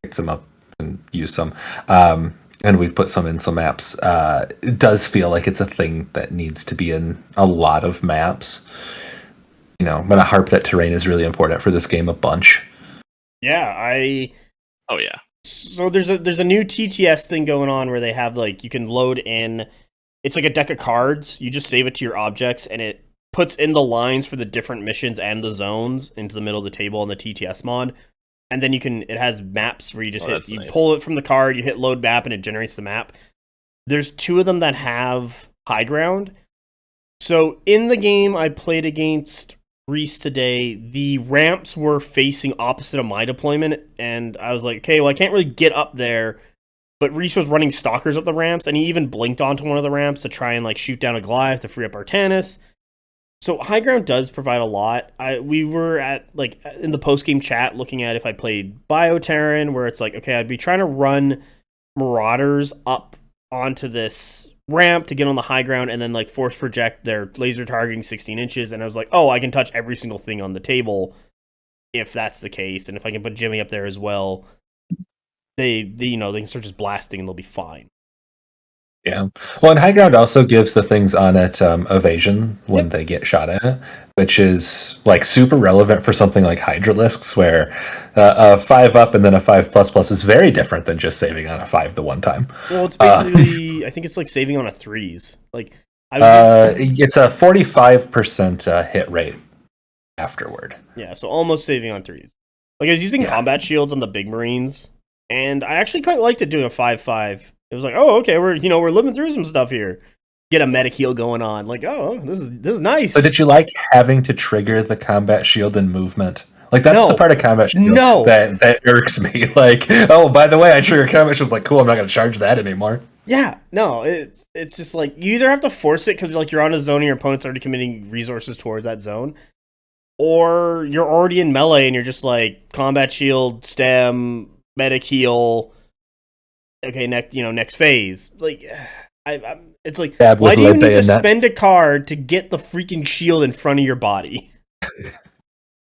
picked some up and used some, and we've put some in some maps. It does feel like it's a thing that needs to be in a lot of maps. I'm gonna harp that terrain is really important for this game a bunch. Yeah, Oh yeah. So there's a new TTS thing going on where they have like you can load in. It's like a deck of cards. You just save it to your objects, and it puts in the lines for the different missions and the zones into the middle of the table on the TTS mod. And then it has maps where you just nice. pull it from the card, you hit load map, and it generates the map. There's 2 of them that have high ground. So in the game I played against Reese today, the ramps were facing opposite of my deployment, and I was like, okay, well, I can't really get up there. But Reese was running stalkers up the ramps, and he even blinked onto one of the ramps to try and like shoot down a Goliath to free up Artanis. So high ground does provide a lot. We were at like in the post game chat looking at if I played Bioterran, where it's like, okay, I'd be trying to run Marauders up onto this ramp to get on the high ground, and then like force project their laser targeting 16 inches. And I was like, oh, I can touch every single thing on the table if that's the case, and if I can put Jimmy up there as well. They can start just blasting and they'll be fine. Yeah. Well, and high ground also gives the things on it evasion when they get shot at, which is like super relevant for something like Hydralisks, where a 5 up and then a 5++ is very different than just saving on a 5 the one time. Well, it's basically I think it's like saving on a 3s. Like it's a 45% hit rate afterward. Yeah, so almost saving on 3s. Like I was using combat shields on the big Marines. And I actually quite liked it doing a 5-5. It was like, oh, okay, we're living through some stuff here. Get a medic heal going on. Like, oh, this is nice. So did you like having to trigger the combat shield and movement? Like that's the part of combat shield that irks me. Like, oh, by the way, I trigger combat shield. It's like, cool, I'm not gonna charge that anymore. Yeah, no, it's just like you either have to force it because like you're on a zone and your opponent's already committing resources towards that zone, or you're already in melee and you're just like combat shield, stem, medic heal. Okay, next phase. Like, it's like, why do you need to spend a card to get the freaking shield in front of your body?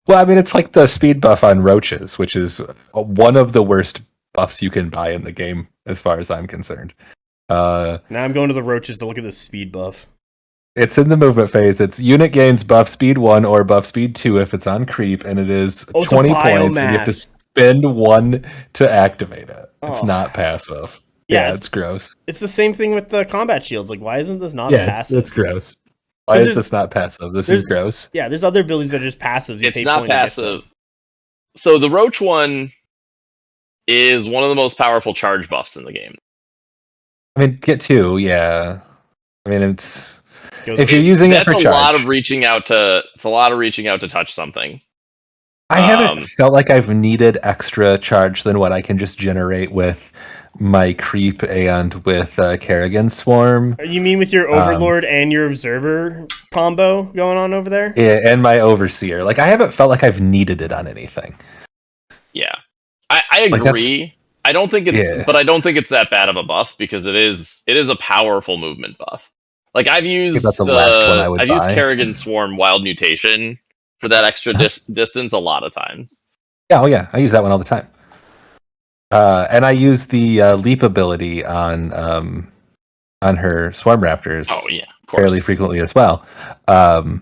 Well, I mean, it's like the speed buff on roaches, which is one of the worst buffs you can buy in the game, as far as I'm concerned. Now I'm going to the roaches to look at the speed buff. It's in the movement phase. It's unit gains buff speed 1 or buff speed 2 if it's on creep, and it is 20 points, and you have to spend 1 to activate it. It's not passive. Yeah, it's gross. It's the same thing with the combat shields. Like, why isn't this not passive? It's gross. Why is this not passive? This is gross. Yeah, there's other abilities that are just passives. It's not passive. So the roach one is one of the most powerful charge buffs in the game. I mean, get 2, yeah. I mean, it's if you're using it for charge. That's a lot of reaching out to. It's a lot of reaching out to touch something. I haven't felt like I've needed extra charge than what I can just generate with my creep and with Kerrigan's Swarm. You mean with your Overlord and your Observer combo going on over there? Yeah, and my Overseer. Like, I haven't felt like I've needed it on anything. Yeah, I agree. Like, I don't think it's, but I don't think it's that bad of a buff because it is a powerful movement buff. Like, I've used Kerrigan's Swarm Wild Mutation for that extra distance a lot of times. Yeah, I use that one all the time. And I use the leap ability on her Swarm Raptors. Oh yeah, of course. Fairly frequently as well. So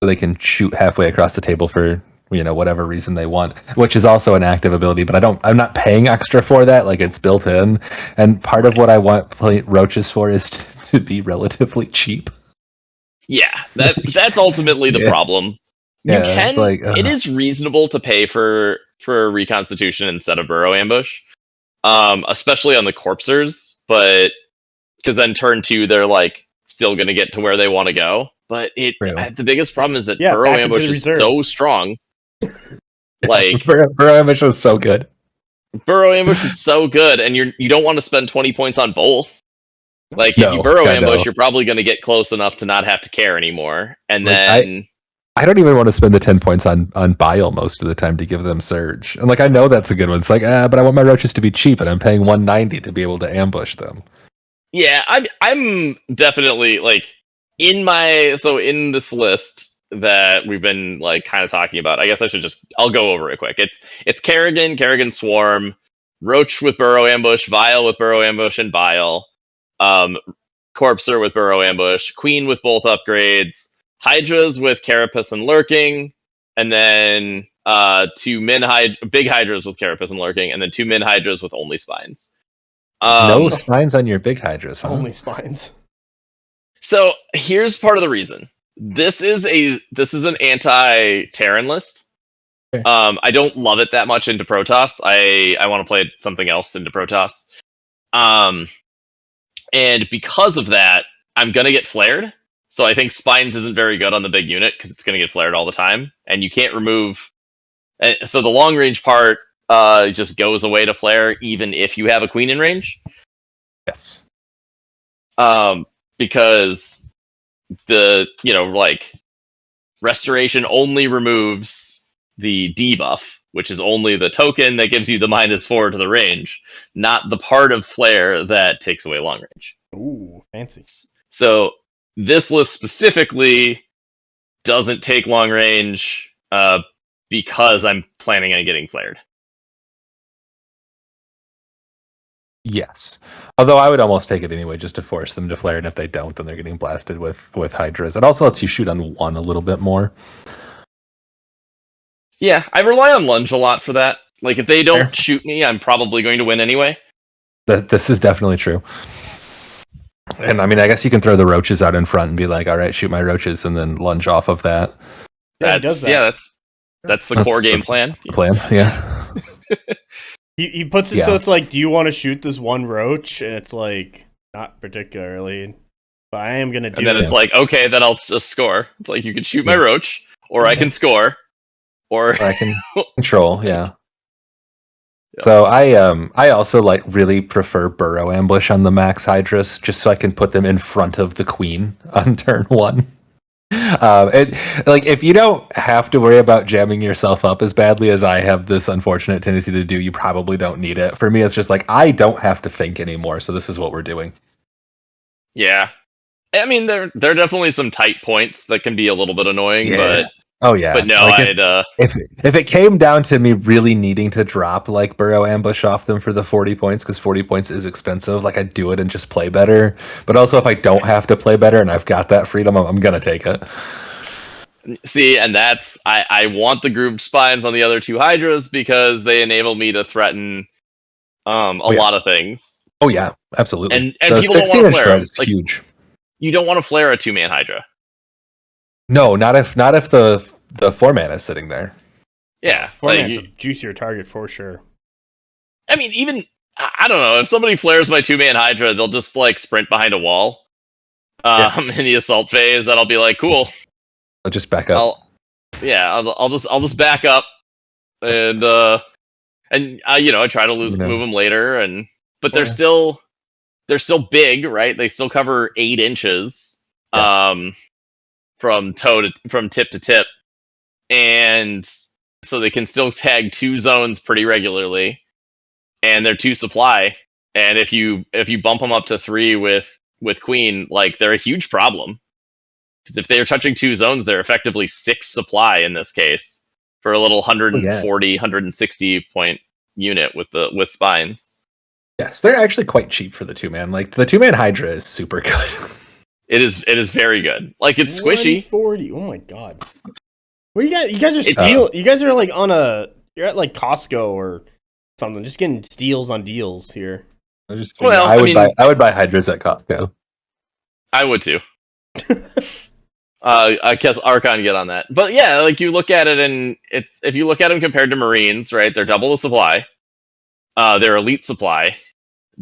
they can shoot halfway across the table for whatever reason they want, which is also an active ability. But I'm not paying extra for that. Like, it's built in. And part of what I want roaches for is to be relatively cheap. Yeah, that's ultimately the problem. It is reasonable to pay for Reconstitution instead of Burrow Ambush, especially on the Corpsers, but because then turn 2 they're like still going to get to where they want to go. But the biggest problem is that Burrow Ambush is so strong. Like, Burrow Ambush was so good. Burrow Ambush is so good, and you don't want to spend 20 points on both. Like, if you Burrow Ambush, you're probably going to get close enough to not have to care anymore, and then. I don't even want to spend the 10 points on Bile most of the time to give them Surge. And, like, I know that's a good one. It's like, but I want my roaches to be cheap, and I'm paying 190 to be able to ambush them. Yeah, I'm definitely, like, in this list that we've been, like, kind of talking about, I guess I'll go over it quick. It's Kerrigan Swarm, Roach with Burrow Ambush, Vile with Burrow Ambush and Bile, Corpser with Burrow Ambush, Queen with both upgrades, Hydras with Carapace and Lurking, and then 2 big Hydras with Carapace and Lurking, and then 2 min Hydras with only spines. No spines on your big Hydras, huh? Only spines. So here's part of the reason. This is an anti-Terran list. Okay. I don't love it that much into Protoss. I want to play something else into Protoss. And because of that, I'm gonna get flared. So I think Spines isn't very good on the big unit because it's going to get flared all the time, and you can't remove. So the long range part just goes away to flare, even if you have a Queen in range. Yes. Because the Restoration only removes the debuff, which is only the token that gives you the -4 to the range, not the part of flare that takes away long range. Ooh, fancy. So this list specifically doesn't take long range because I'm planning on getting flared. Yes. Although I would almost take it anyway just to force them to flare, and if they don't, then they're getting blasted with Hydras. It also lets you shoot on 1 a little bit more. Yeah, I rely on Lunge a lot for that. Like, if they don't shoot me, I'm probably going to win anyway. This is definitely true. And I mean, I guess you can throw the roaches out in front and be like, all right, shoot my roaches, and then lunge off of that. Yeah, he does that. Yeah, that's the core game plan. Yeah. he puts it so it's like, do you want to shoot this one roach? And it's like, not particularly, but I am going to do it. And then it's like, okay, then I'll just score. It's like, you can shoot my roach, or I can score, or I can control, yeah. So I also really prefer Burrow Ambush on the Max Hydras, just so I can put them in front of the Queen on turn 1. If you don't have to worry about jamming yourself up as badly as I have this unfortunate tendency to do, you probably don't need it. For me, it's just like, I don't have to think anymore, so this is what we're doing. Yeah. I mean, there are definitely some tight points that can be a little bit annoying, but Oh yeah. But no, like I'd if it came down to me really needing to drop like burrow ambush off them for the 40 points, because 40 points is expensive, like I'd do it and just play better. But also if I don't have to play better and I've got that freedom, I'm gonna take it. see, and that's I want the grouped spines on the other two Hydras because they enable me to threaten a yeah. lot of things. Oh yeah, absolutely. And The people don't want to 16-inch flare threat them. is Like, huge. you don't want to flare a 2-man Hydra. No, not if the 4-man is sitting there. Yeah, Four-man's a juicier target for sure. I mean, even I don't know if somebody flares my 2-man Hydra, they'll just like sprint behind a wall. In the assault phase, and I'll be like, cool. I'll just back up. I'll just back up, and you know, I try to move them later, but they're still big, right? They still cover 8 inches, from tip to tip, and so they can still tag 2 zones pretty regularly, and they're 2 supply. And if you bump them up to 3 with Queen, like they're a huge problem. Because if they're touching 2 zones, they're effectively 6 supply in this case for a little 140, 160 point unit with spines. Yes, they're actually quite cheap for the 2-man. Like the 2-man Hydra is super good. It is very good. Like it's squishy. 140. Oh my god. What do you guys? You guys are steal. You guys are like you're at like Costco or something, just getting steals on deals here. I would buy Hydras at Costco. I would too. I guess Archon get on that. But yeah, like you look at it, and if you look at them compared to Marines, right? They're double the supply. They're elite supply.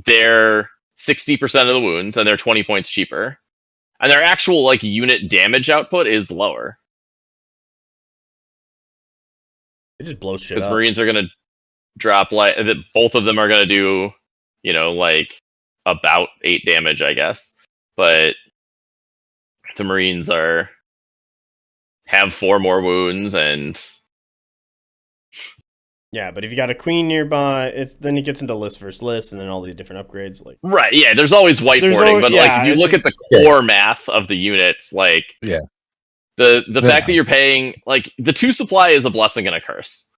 They're 60% of the wounds, and they're 20 points cheaper. And their actual like unit damage output is lower. It just blows shit up. Because Marines are gonna drop like both of them are gonna do, you know, like about 8 damage, I guess. But the Marines have 4 more wounds, and yeah, but if you got a Queen nearby, then it gets into list versus list, and then all the different upgrades. Like right, yeah, there's always whiteboarding, but like if you look at the core math of the units, like the fact that you're paying like the 2 supply is a blessing and a curse,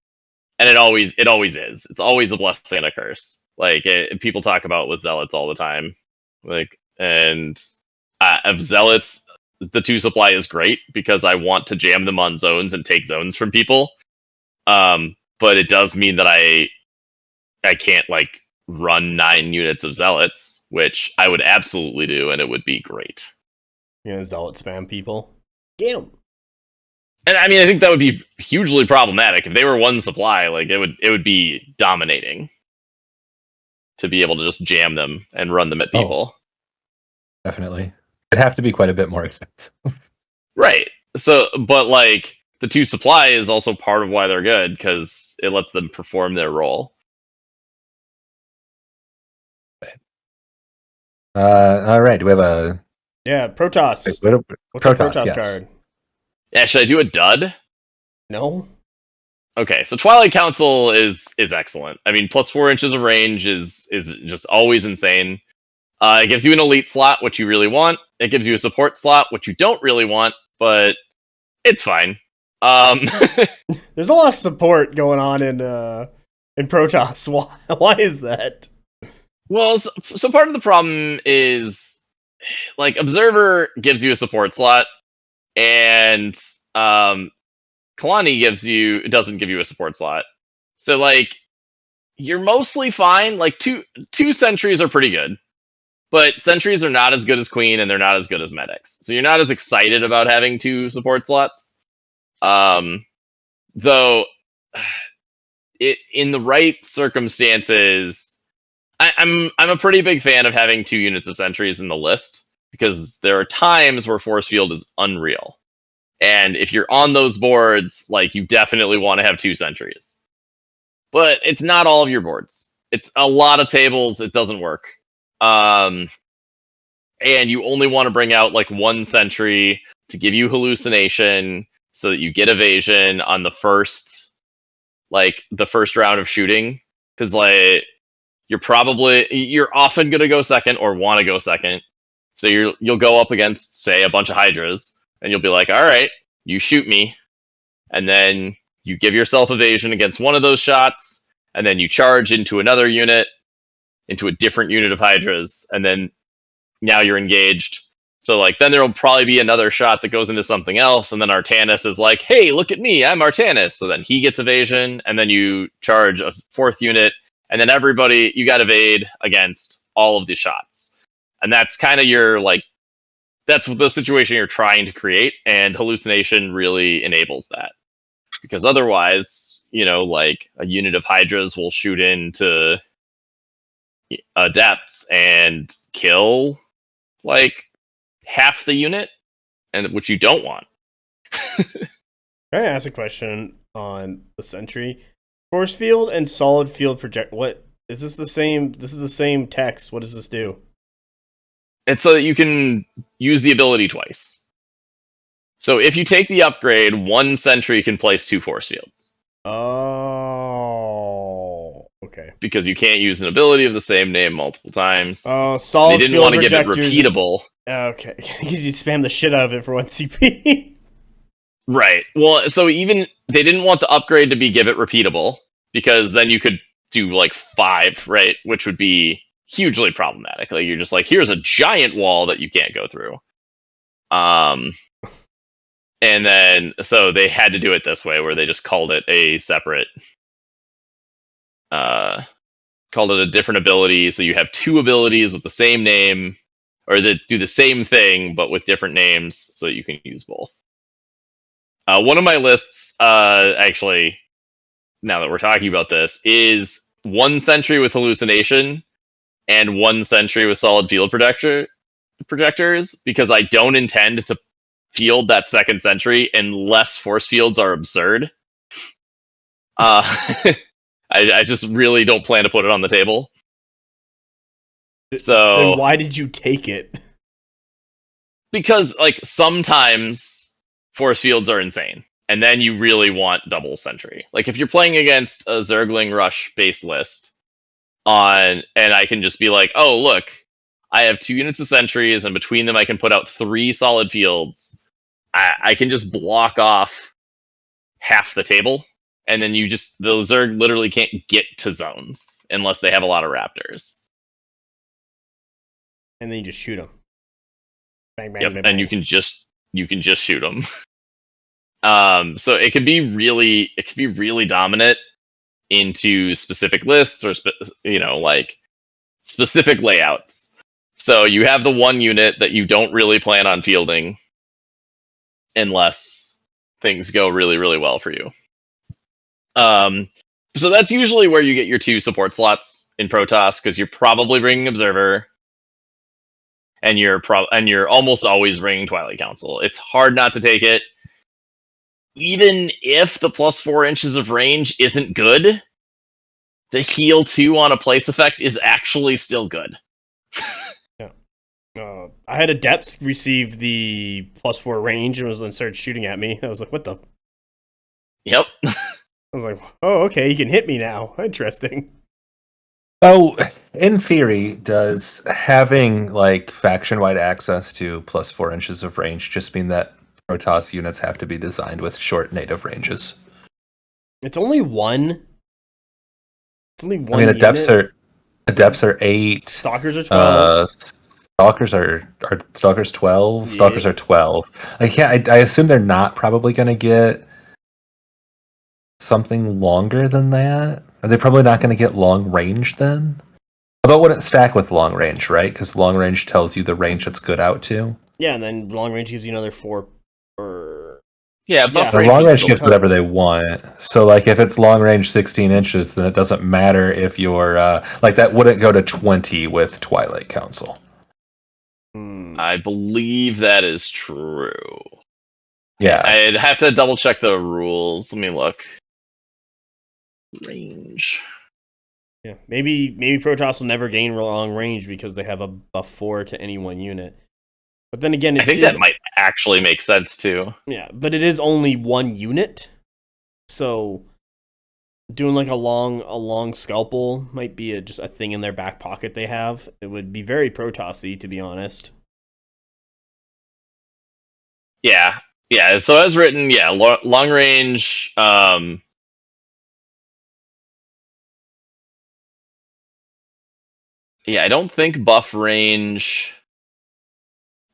and it always is. It's always a blessing and a curse. Like people talk about with zealots all the time, like and of zealots. The 2 supply is great because I want to jam them on zones and take zones from people. But it does mean that I can't like run 9 units of zealots, which I would absolutely do, and it would be great. Zealot spam people. Get them. And I mean, I think that would be hugely problematic if they were 1 supply. Like it would be dominating to be able to just jam them and run them at people. Definitely. It'd have to be quite a bit more expensive. Right. So, but like the 2 supply is also part of why they're good, because it lets them perform their role. All right. Do we have a Protoss? What's Protoss, a Protoss yes. card? Yeah, should I do a dud? No. Okay, so Twilight Council is excellent. I mean, plus 4 inches of range is just always insane. It gives you an elite slot, which you really want. It gives you a support slot, which you don't really want, but it's fine. There's a lot of support going on in Protoss. Why is that? Well, so part of the problem is like Observer gives you a support slot, and Kalani doesn't give you a support slot. So like you're mostly fine. Like two sentries are pretty good. But sentries are not as good as Queen, and they're not as good as medics. So you're not as excited about having 2 support slots. Though, in the right circumstances, I'm a pretty big fan of having 2 units of sentries in the list, because there are times where force field is unreal. And if you're on those boards, like you definitely want to have 2 sentries. But it's not all of your boards. It's a lot of tables. It doesn't work. And you only want to bring out like 1 sentry to give you hallucination so that you get evasion on the first round of shooting. Because like you're often gonna go second or want to go second. So you'll go up against, say, a bunch of Hydras, and you'll be like, all right, you shoot me, and then you give yourself evasion against one of those shots, and then you charge into another unit, into a different unit of Hydras, and then now you're engaged. So like then there'll probably be another shot that goes into something else, and then Artanis is like, hey, look at me, I'm Artanis. So then he gets evasion, and then you charge a fourth unit, and then everybody, you got evade against all of the shots. And that's kind of your, like, that's the situation you're trying to create, and hallucination really enables that. Because otherwise, you know, like a unit of Hydras will shoot into adepts and kill like half the unit, and which you don't want. Can I ask a question on the sentry? Force field and solid field project. What is this the same? This is the same text. What does this do? It's so that you can use the ability twice. So if you take the upgrade, one sentry can place 2 force fields. Oh, okay. Because you can't use an ability of the same name multiple times. Oh, solid They didn't field want to give it projectors. repeatable. Okay, because you spam the shit out of it for 1 CP. Right. Well, so even they didn't want the upgrade to be give it repeatable, because then you could do like 5, right? Which would be hugely problematic. Like you're just like, here's a giant wall that you can't go through. And then so they had to do it this way, where they just called it a separate, called it a different ability. So you have 2 abilities with the same name, or that do the same thing but with different names, so that you can use both. One of my lists, actually, now that we're talking about this, is 1 sentry with hallucination and 1 sentry with solid field projectors, because I don't intend to field that second sentry unless force fields are absurd. I just really don't plan to put it on the table. So then why did you take it? Because like sometimes force fields are insane, and then you really want double sentry. Like if you're playing against a Zergling Rush base list and I can just be like, oh look, I have 2 units of sentries, and between them I can put out 3 solid fields. I can just block off half the table, and then the Zerg literally can't get to zones unless they have a lot of raptors. And then you just shoot them. Bang, bang, Yep, bang, and bang. you can just shoot them. So it can be really dominant into specific lists or like specific layouts. So you have the 1 unit that you don't really plan on fielding unless things go really, really well for you. So that's usually where you get your 2 support slots in Protoss, because you're probably bringing Observer, and you're almost always bringing Twilight Council. It's hard not to take it. Even if the plus 4 inches of range isn't good, the heal 2 on a place effect is actually still good. I had Adepts receive the +4 range and started shooting at me. I was like, what the? Yep. I was like, oh, okay, he can hit me now. Interesting. Oh, in theory, does having like faction-wide access to +4 inches of range just mean that Protoss units have to be designed with short native ranges? It's only 1. It's only 1 I mean, adepts unit. are 8. Stalkers are 12. Stalkers are Stalkers 12. Yeah. Stalkers are 12. I assume they're not probably going to get something longer than that. Are they probably not going to get long range then? Although it wouldn't stack with long range, right? Because long range tells you the range it's good out to. Yeah, and then long range gives you another 4. Yeah, buff The range long is range still gives fun. whatever they want. So, like, if it's long range 16 inches, then it doesn't matter if you're like that wouldn't go to 20 with Twilight Council. I believe that is true. Yeah, I'd have to double check the rules. Let me look. Range. Yeah, maybe Protoss will never gain long range because they have a buff 4 to any 1 unit. But then again, I think that might actually make sense too. Yeah, but it is only 1 unit, so doing like a long scalpel might be just a thing in their back pocket they have. It would be very Protoss-y, to be honest. Yeah, Yeah, so as written, yeah, long range. Yeah, I don't think buff range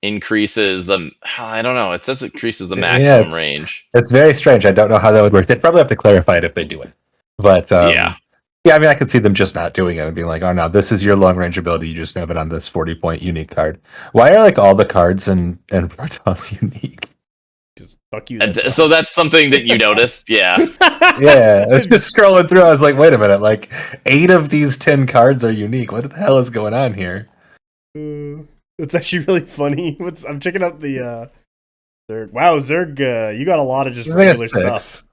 increases the. I don't know. It says it increases the Yeah, maximum range. it's very strange. I don't know how that would work. They'd probably have to clarify it if they do it. But Yeah. yeah, I mean, I could see them just not doing it and being like, "Oh no, this is your long range ability. You just have it on this 40-point unique card." Why are like all the cards in Protoss unique? Just fuck you. So that's something that you noticed, yeah. Yeah, it's just scrolling through. I was like, "Wait a minute! Like 8 of these 10 cards are unique. What the hell is going on here?" It's actually really funny. I'm checking out the Zerg. Wow, Zerg, you got a lot of just It's like a regular 6. stuff.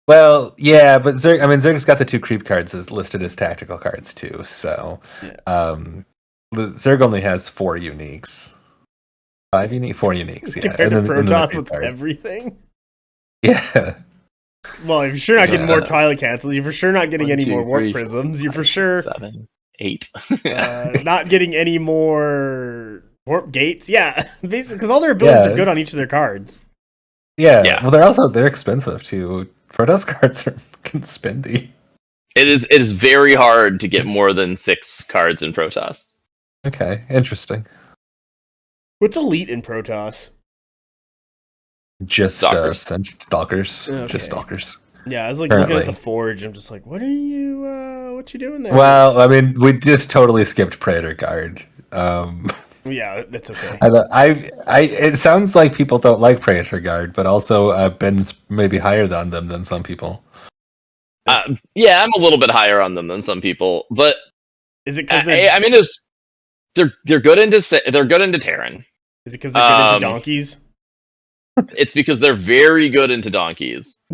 Well, yeah, but Zerg. I mean, Zerg's got the 2 creep cards as listed as tactical cards too. So, Yeah. the Zerg only has 4 uniques. 4 uniques. Yeah, Compared to and then Protoss the with card. everything. Yeah. Well, you're sure not getting Yeah. more tile cancels. You're for sure not getting 1, any 2, more warp 3, 4, prisms. You're 5, for 6, sure 7, 8. not getting any more warp gates. Yeah, basically, because all their abilities are good on each of their cards. Yeah. Well, they're expensive too. Protoss cards are fucking spendy. It is very hard to get more than 6 cards in Protoss. Okay, interesting. What's elite in Protoss? Just Stalkers. stalkers. Okay. Just stalkers. Yeah, I was like Currently. looking at the forge. I'm just like, what you doing there? Well, I mean, we just totally skipped Predator guard. Yeah, that's okay. It sounds like people don't like Predator guard, but also Ben's maybe higher on them than some people. Yeah, I'm a little bit higher on them than some people, but Is it because I mean, they're good into Terran. Is it because they're good into donkeys? It's because they're very good into donkeys,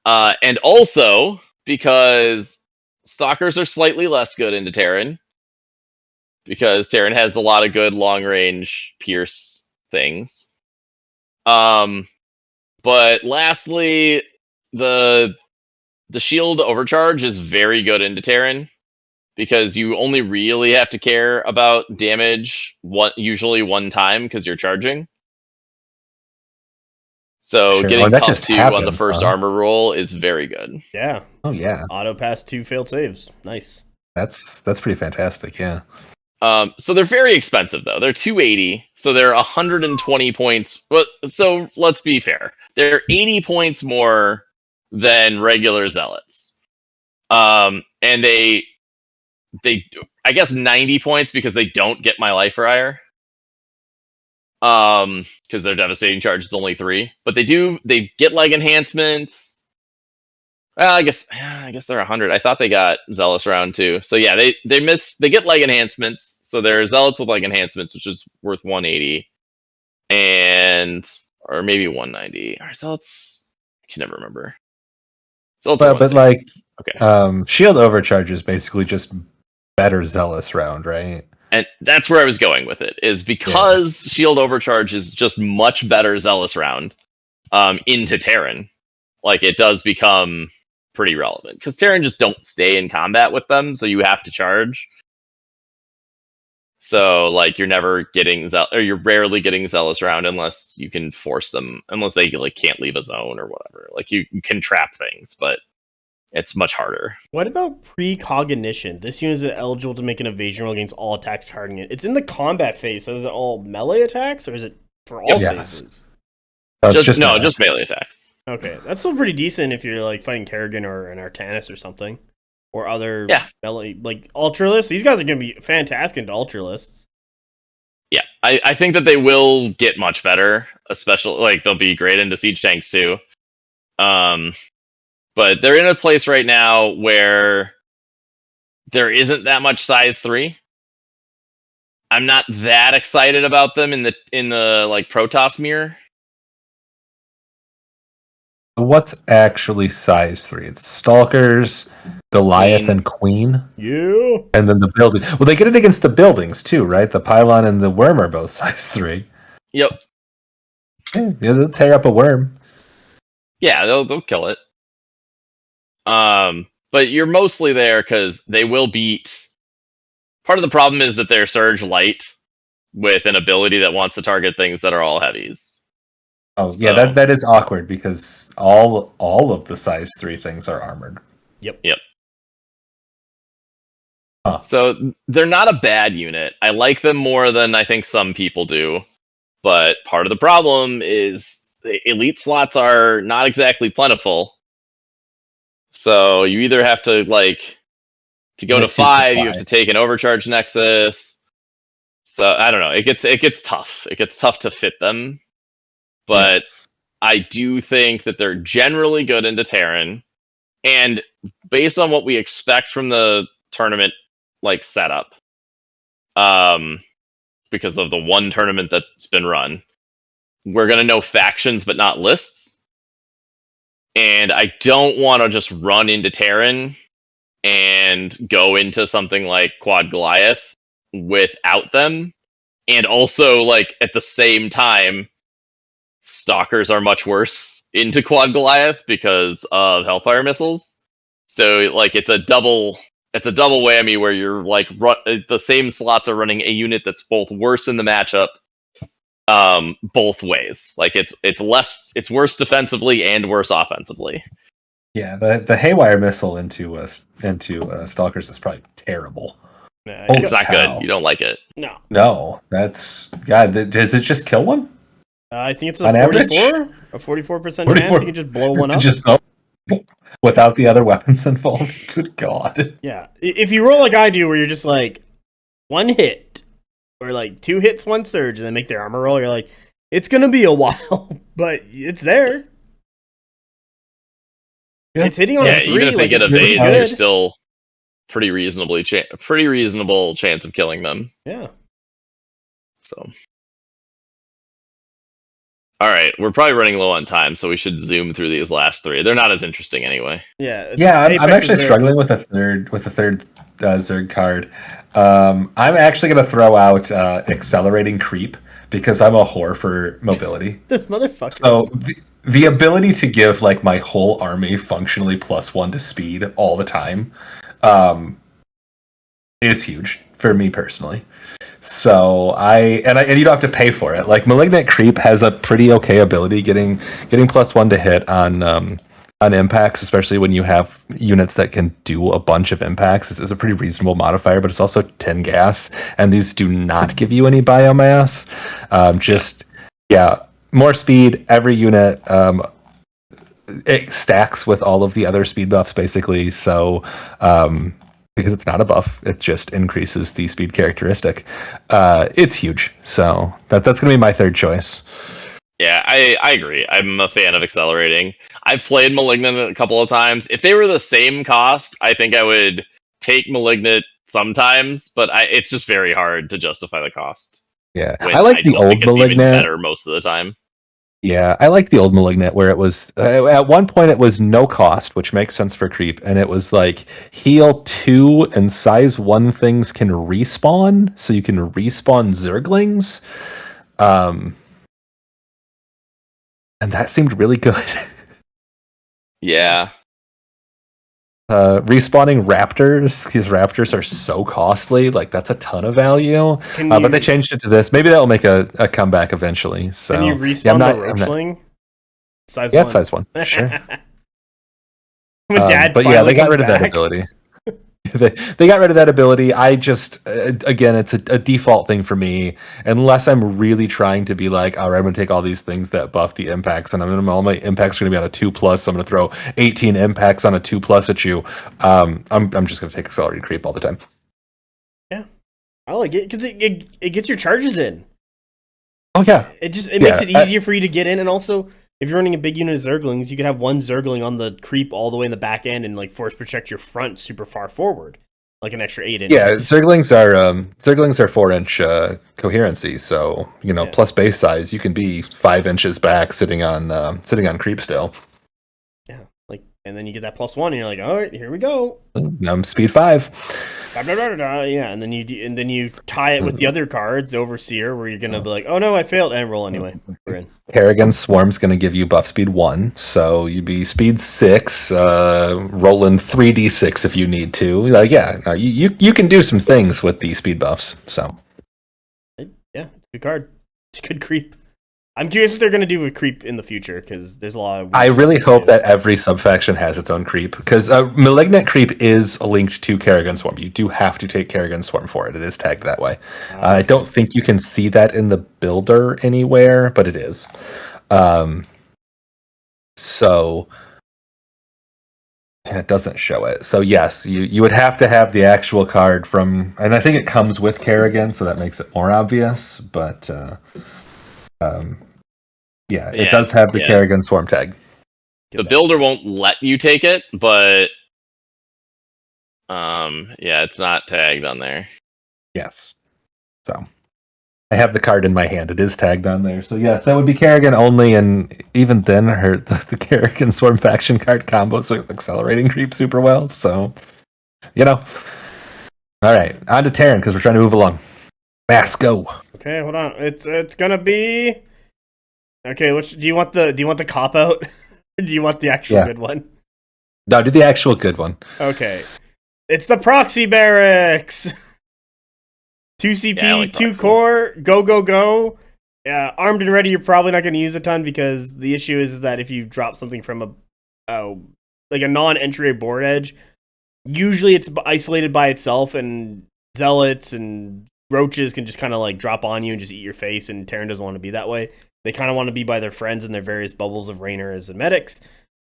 and also because stalkers are slightly less good into Terran, because Terran has a lot of good long range pierce things. But lastly, the shield overcharge is very good into Terran, because you only really have to care about damage usually one time because you're charging. So Sure. getting that tough just 2 on the happens, first huh? armor roll is very good. Yeah. Oh yeah, Auto pass 2 failed saves. Nice. that's pretty fantastic. Yeah. So they're very expensive though. They're 280, so they're 120 points. But so let's be fair. They're 80 points more than regular zealots. And they I guess 90 points because they don't get my life fire. Because their devastating charge is only 3, but they get leg enhancements. Well, I guess they're 100. I thought they got zealous round too. So yeah, they get leg enhancements. So they're zealots with leg enhancements, which is worth 180, or maybe 190. Or zealots, I can never remember. Zealots Well, but like, okay. Shield overcharge is basically just better zealous round, right? And that's where I was going with it, is because Shield Overcharge is just much better Zealous round into Terran. Like, it does become pretty relevant. Because Terran just don't stay in combat with them, so you have to charge. So, like, you're never getting you're rarely getting Zealous round unless you can force them, unless they like can't leave a zone or whatever. Like, you can trap things, but it's much harder. What about precognition? This unit is eligible to make an evasion roll against all attacks targeting it. It's in the combat phase, so is it all melee attacks, or is it for all phases? No, just melee attacks. Okay, that's still pretty decent if you're like fighting Kerrigan or an Artanis or something, or other melee like Ultralists. These guys are going to be fantastic into Ultralists. Yeah, I think that they will get much better, especially like they'll be great into siege tanks too. But they're in a place right now where there isn't that much size 3. I'm not that excited about them in the like Protoss mirror. What's actually size 3? It's Stalkers, Goliath, and Queen. Yeah. And then the building. Well, they get it against the buildings too, right? The Pylon and the Worm are both size 3. Yep. Yeah, they'll tear up a worm. Yeah, they'll kill it. But you're mostly there because they will beat. Part of the problem is that they're Surge light with an ability that wants to target things that are all heavies. Oh So, yeah, that is awkward because all of the size 3 things are armored. Yep. Huh. So they're not a bad unit. I like them more than I think some people do. But part of the problem is the elite slots are not exactly plentiful. So you either have to to go to 5, you have to take an overcharge nexus. So I don't know. It gets tough. It gets tough to fit them. But Yes. I do think that they're generally good into Terran. And based on what we expect from the tournament setup, because of the one tournament that's been run, we're gonna know factions but not lists. And I don't want to just run into Terran and go into something like Quad Goliath without them. And also, at the same time, Stalkers are much worse into Quad Goliath because of Hellfire missiles. So it's a double whammy where you're the same slots are running a unit that's both worse in the matchup, both ways. It's worse defensively and worse offensively. Yeah, the haywire missile into stalkers is probably terrible. It's not good. You don't like it. No, that's God. Does it just kill one? I think it's On 44, a 44% chance you can just blow one up. Without the other weapons involved. Good God. Yeah, if you roll like I do, where you're just one hit or 2 hits, 1 surge, and then make their armor roll, you're it's gonna be a while, but it's there. Yeah. It's hitting on a 3. Even if they get evade, really they're still pretty reasonable chance of killing them. Yeah. So. All right, we're probably running low on time, so we should zoom through these last 3. They're not as interesting anyway. Yeah, I'm actually struggling with a third Zerg card. I'm actually going to throw out accelerating creep because I'm a whore for mobility. This motherfucker. So the ability to give my whole army functionally +1 to speed all the time is huge for me personally. So and you don't have to pay for it. Malignant Creep has a pretty okay ability getting +1 to hit on impacts, especially when you have units that can do a bunch of impacts. This is a pretty reasonable modifier, but it's also 10 gas, and these do not give you any biomass. More speed. Every unit it stacks with all of the other speed buffs basically. So because it's not a buff, it just increases the speed characteristic. It's huge. So that's going to be my third choice. Yeah, I agree. I'm a fan of accelerating. I've played Malignant a couple of times. If they were the same cost, I think I would take Malignant sometimes, but it's just very hard to justify the cost. Yeah, I like the old Malignant better most of the time. Yeah, I like the old Malignant where it was at one point it was no cost, which makes sense for creep, and it was heal 2 and size 1 things can respawn, so you can respawn Zerglings. And that seemed really good. Yeah. Respawning raptors, because raptors are so costly, that's a ton of value. But they changed it to this. Maybe that will make a comeback eventually. So can you respawn the roachling? Size 1. Yeah, it's size 1. Sure. But yeah, they got rid of that ability. They got rid of that ability. I just, again, it's a default thing for me. Unless I'm really trying to be all right, I'm going to take all these things that buff the impacts, and all my impacts are going to be on a 2+, so I'm going to throw 18 impacts on a 2+ at you. I'm just going to take accelerated creep all the time. Yeah. I like it, because it gets your charges in. Oh, yeah. It makes it easier for you to get in, and also, if you're running a big unit of Zerglings, you can have one Zergling on the creep all the way in the back end and force protect your front super far forward, an extra 8 inches. Yeah, Zerglings are 4-inch coherency, so plus base size, you can be 5 inches back sitting on creep still. Yeah, and then you get that +1, and you're all right, here we go. I'm speed 5. Yeah, and then you tie it with the other cards, Overseer, where you're gonna be oh no, I failed, and roll anyway. We're in. Kerrigan's Swarm's gonna give you buff speed 1, so you'd be speed 6, rolling 3d6 if you need to. You can do some things with the speed buffs. So yeah, good card. It's a good creep. I'm curious what they're going to do with creep in the future, because there's a lot of... I really hope that every subfaction has its own creep, because Malignant Creep is linked to Kerrigan Swarm. You do have to take Kerrigan Swarm for it. It is tagged that way. I don't think you can see that in the builder anywhere, but it is. So... it doesn't show it. So yes, you would have to have the actual card from... and I think it comes with Kerrigan, so that makes it more obvious, but... yeah, it does have the Kerrigan Swarm tag. The builder won't let you take it, but it's not tagged on there. Yes. So I have the card in my hand. It is tagged on there. So yes, that would be Kerrigan only, and even then the Kerrigan Swarm faction card combos with accelerating creep super well. So all right, on to Terran, because we're trying to move along. Mass, go. Okay, hold on. It's gonna be... okay, do you want the cop out? Or do you want the actual good one? No, do the actual good one. Okay. It's the proxy barracks. 2 CP, 2 core, go. Armed and ready, you're probably not going to use a ton, because the issue is that if you drop something from a non-entry board edge, usually it's isolated by itself, and zealots and roaches can just kind of like drop on you and just eat your face, and Terran doesn't want to be that way. They kind of want to be by their friends and their various bubbles of Rainers and medics.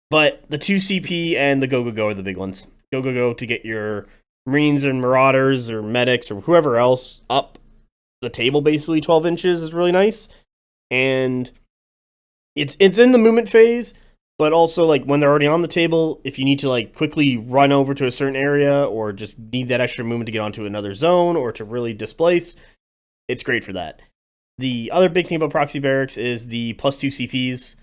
But the 2 CP and the go are the big ones. Go to get your Marines and Marauders or medics or whoever else up the table, basically 12 inches is really nice. And it's in the movement phase, but also like when they're already on the table, if you need to like quickly run over to a certain area or just need that extra movement to get onto another zone or to really displace, it's great for that. The other big thing about proxy barracks is the +2 CPs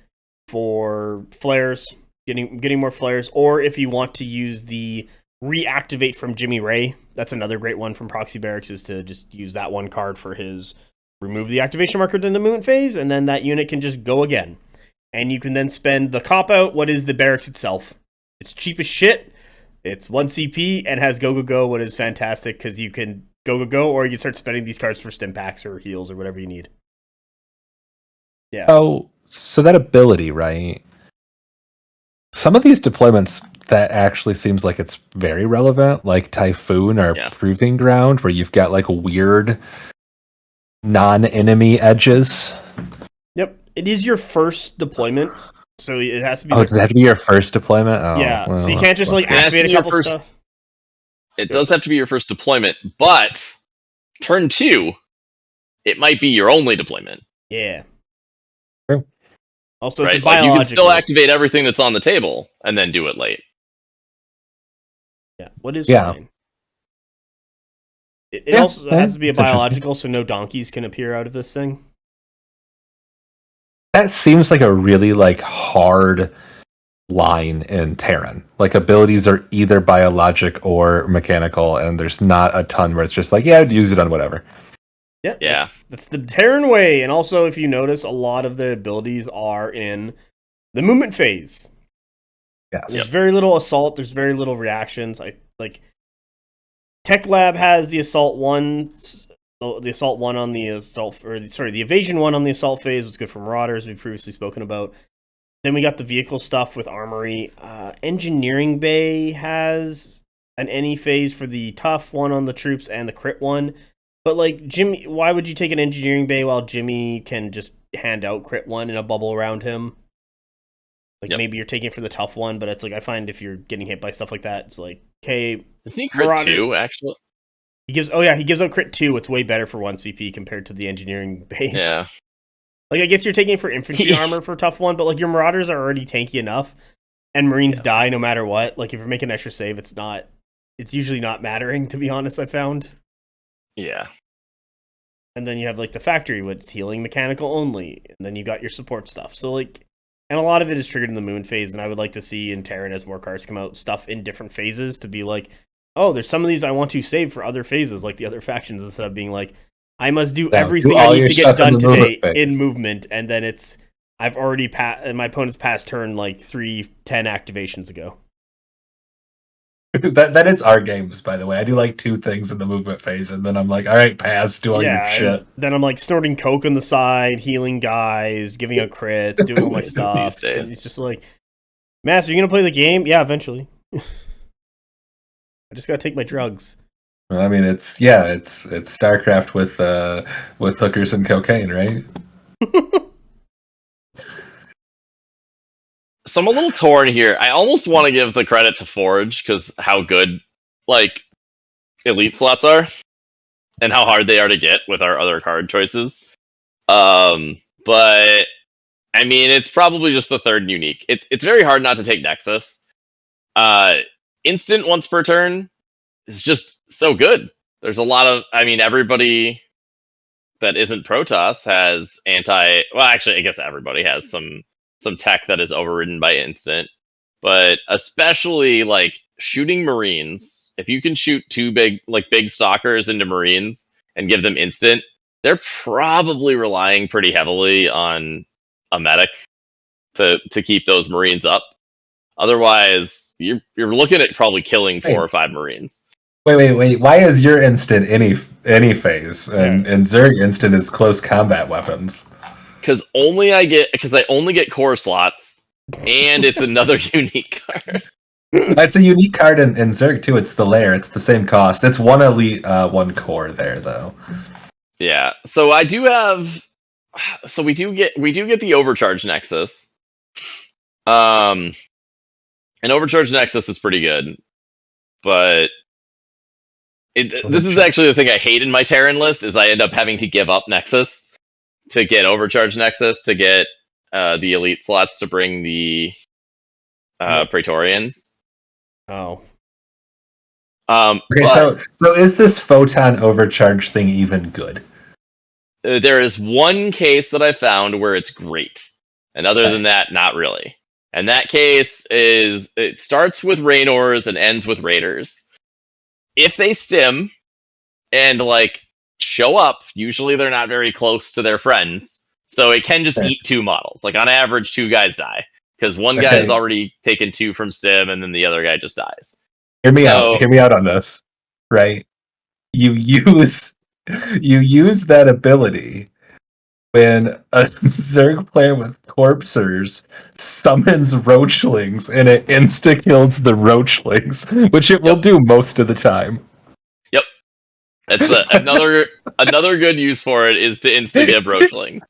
for flares, getting more flares, or if you want to use the reactivate from Jimmy Ray, that's another great one from proxy barracks, is to just use that one card for his remove the activation marker in the movement phase, and then that unit can just go again. And you can then spend the cop out, what is the barracks itself. It's cheap as shit, it's 1 CP, and has go, what is fantastic, because you can go, or you can start spending these cards for stim packs or heals or whatever you need. Yeah. Oh, so that ability, right? Some of these deployments, that actually seems like it's very relevant, like Typhoon or Proving Ground, where you've got like weird non-enemy edges. Yep. It is your first deployment, so it has to be... oh, does it have to be your first deployment? Oh, yeah, well, so you can't just like activate a couple stuff. It does have to be your first deployment, but turn 2, it might be your only deployment. Yeah. True. Also, it's right? biological. Like you can still activate everything that's on the table and then do it late. Yeah. What is fine? It also has to be a biological, so no donkeys can appear out of this thing. That seems like a really like hard line in Terran. Like abilities are either biologic or mechanical, and there's not a ton where it's just like, use it on whatever. Yeah. That's the Terran way. And also, if you notice, a lot of the abilities are in the movement phase. Yes. There's very little assault. There's very little reactions. Tech Lab has the assault 1. The assault 1 on the assault, the evasion 1 on the assault phase was good for Marauders. We've previously spoken about. Then we got the vehicle stuff with Armory. Engineering Bay has an any phase for the tough one on the troops and the crit one. But like Jimmy, why would you take an Engineering Bay while Jimmy can just hand out crit 1 in a bubble around him? Like maybe you're taking it for the tough one, but it's like I find if you're getting hit by stuff like that, it's like, okay, isn't he crit Marauder, 2 actually? He gives out crit 2. It's way better for 1 CP compared to the Engineering Base. Yeah. Like, I guess you're taking it for infantry armor for tough one, but like your Marauders are already tanky enough, and Marines die no matter what. Like, if you're making an extra save, it's usually not mattering, to be honest, I found. Yeah. And then you have like the factory, which is healing mechanical only, and then you got your support stuff. So like, and a lot of it is triggered in the moon phase, and I would like to see in Terran, as more cards come out, stuff in different phases to be like, oh, there's some of these I want to save for other phases, like the other factions, instead of being like, I must do everything I need to get done today in movement, and then it's, I've already my opponent's passed turn like 3-10 activations ago. That is our games, by the way. I do like 2 things in the movement phase, and then I'm like, all right, pass, do all your Yeah, shit. and then I'm like snorting coke on the side, healing guys, giving out crits, doing all my stuff. days. And it's just like, Master, you gonna play the game? Yeah, eventually. I just gotta take my drugs. Well, I mean, it's StarCraft with hookers and cocaine, right? So I'm a little torn here. I almost want to give the credit to Forge because how good like elite slots are and how hard they are to get with our other card choices. But I mean, it's probably just the third unique. It's very hard not to take Nexus. Instant once per turn is just so good. There's a lot of, I mean, everybody that isn't Protoss has anti. Well, actually, I guess everybody has some tech that is overridden by instant. But especially like shooting Marines, if you can shoot 2 big stalkers into Marines and give them instant, they're probably relying pretty heavily on a medic to keep those Marines up. Otherwise, you're looking at probably killing 4 or 5 Marines. Wait. Why is your instant any phase? And Zerg instant is close combat weapons. Because I only get core slots, and it's another unique card. It's a unique card in Zerg too. It's the lair. It's the same cost. It's 1 elite, 1 core there though. Yeah. So I do have. So we do get the overcharge nexus. And overcharge nexus is pretty good, but this is actually the thing I hate in my Terran list is I end up having to give up nexus to get overcharge nexus to get the elite slots to bring the Praetorians. Oh. Okay, so is this photon overcharge thing even good? There is one case that I found where it's great, and other than that, not really. And that case is it starts with Raynors and ends with Raiders. If they stim and like show up, usually they're not very close to their friends, so it can just eat 2 models. Like on average, 2 guys die because one guy has already taken 2 from stim, and then the other guy just dies. Hear me out on this, right? You use that ability when a Zerg player with Corpsers summons Roachlings and it insta-kills the Roachlings, which it will do most of the time. Yep. That's another good use for it is to insta-give Roachlings.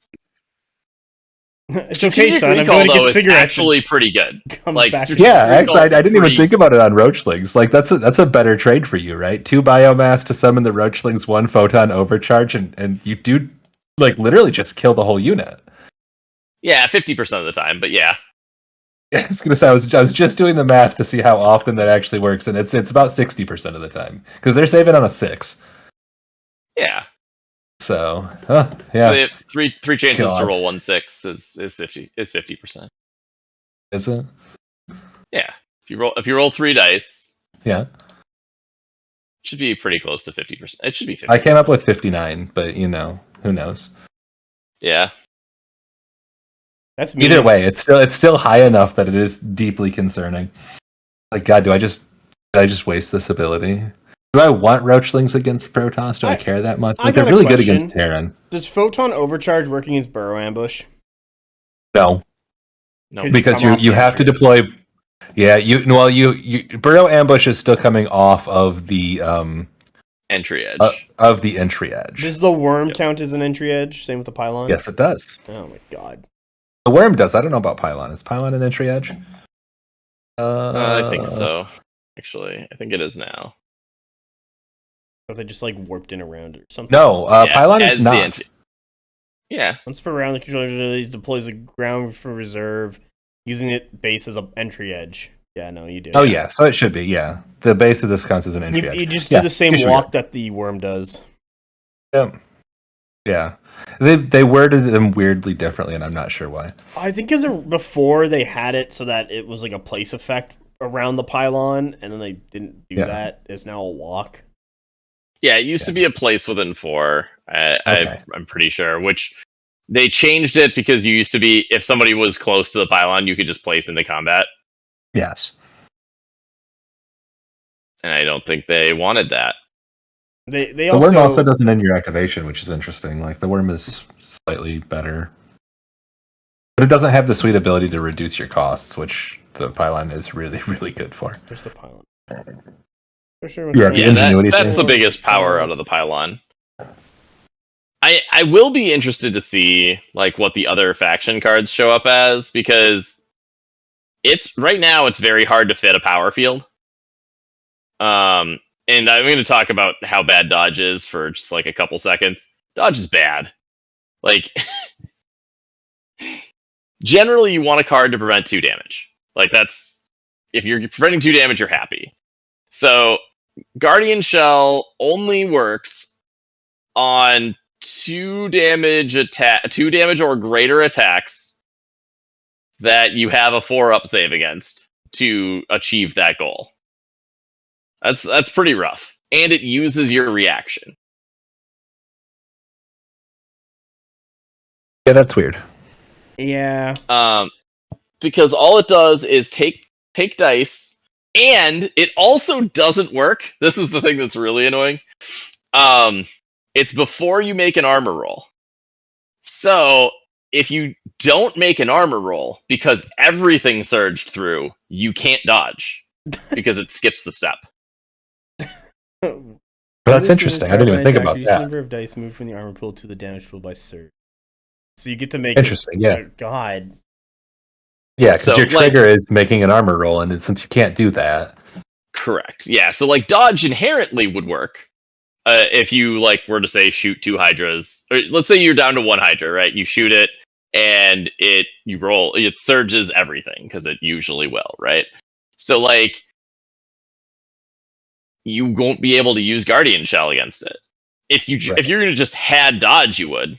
It's okay, son. I'm going to get cigarettes. It's actually pretty good. Like, actually, I didn't even think about it on Roachlings. Like, that's a better trade for you, right? 2 biomass to summon the Roachlings, 1 photon overcharge, and you do like literally just kill the whole unit. Yeah, 50% of the time, but yeah. I was gonna say I was just doing the math to see how often that actually works, and it's about 60% of the time because they're saving on a 6. Yeah. So, So they have three chances to roll 1/6 is 50%. Is it? Yeah. If you roll 3 dice, yeah, it should be pretty close to 50%. It should be 50%. I came up with 59, but who knows? Yeah. That's either way. It's still high enough that it is deeply concerning. Like, God, did I just waste this ability? Do I want Roachlings against Protoss? Do I care that much? Like, they're really good against Terran. Does Photon Overcharge work against Burrow Ambush? No, because you have to deploy. Yeah, Burrow Ambush is still coming off of the entry edge. Of the entry edge. Does the worm count as an entry edge? Same with the pylon? Yes, it does. Oh my god. The worm does. I don't know about pylon. Is pylon an entry edge? I think so. Actually, I think it is now. Or they just like warped in around or something. No, pylon is not. Yeah. Once per round, the controller deploys a ground for reserve, using it base as an entry edge. Yeah, no, you do. Oh yeah, so it should be. Yeah, the base of this counts as an entry edge. You just do the same walk that the worm does. Yeah. Yeah. They worded them weirdly differently, and I'm not sure why. I think because before they had it so that it was like a place effect around the pylon, and then they didn't do that. It's now a walk. Yeah, it used to be a place within 4. I'm pretty sure. Which they changed it because you used to be, if somebody was close to the pylon, you could just place into combat. Yes. and I don't think they wanted that. They The also worm also doesn't end your activation, which is interesting. Like the worm is slightly better, but it doesn't have the sweet ability to reduce your costs, which the pylon is really, really good for. There's the pylon. For sure, Yeah, the ingenuity that's thing. the biggest power out of the pylon. I will be interested to see like what the other faction cards show up as, because it's right now it's very hard to fit a power field. And I'm going to talk about how bad dodge is for just like a couple seconds. Dodge is bad. Like generally you want a card to prevent 2 damage. Like that's if you're preventing 2 damage, you're happy. So Guardian Shell only works on 2 damage or greater attacks that you have a 4-up save against to achieve that goal. That's pretty rough. And it uses your reaction. Yeah, that's weird. Yeah. Because all it does is take dice, and it also doesn't work. This is the thing that's really annoying. It's before you make an armor roll. So if you don't make an armor roll because everything surged through, you can't dodge because it skips the step. That's interesting. I didn't even think about that. Number of dice moved from the armor pool to the damage pool by surge. So you get to make interesting. Yeah. God. Yeah, because your trigger is making an armor roll, and since you can't do that, correct. Yeah. So like dodge inherently would work. If you like were to say shoot 2 hydras, or let's say you're down to 1 hydra, right? You shoot it, and you roll. It surges everything because it usually will, right? So like you won't be able to use Guardian Shell against it. If you're gonna just had dodge, you would,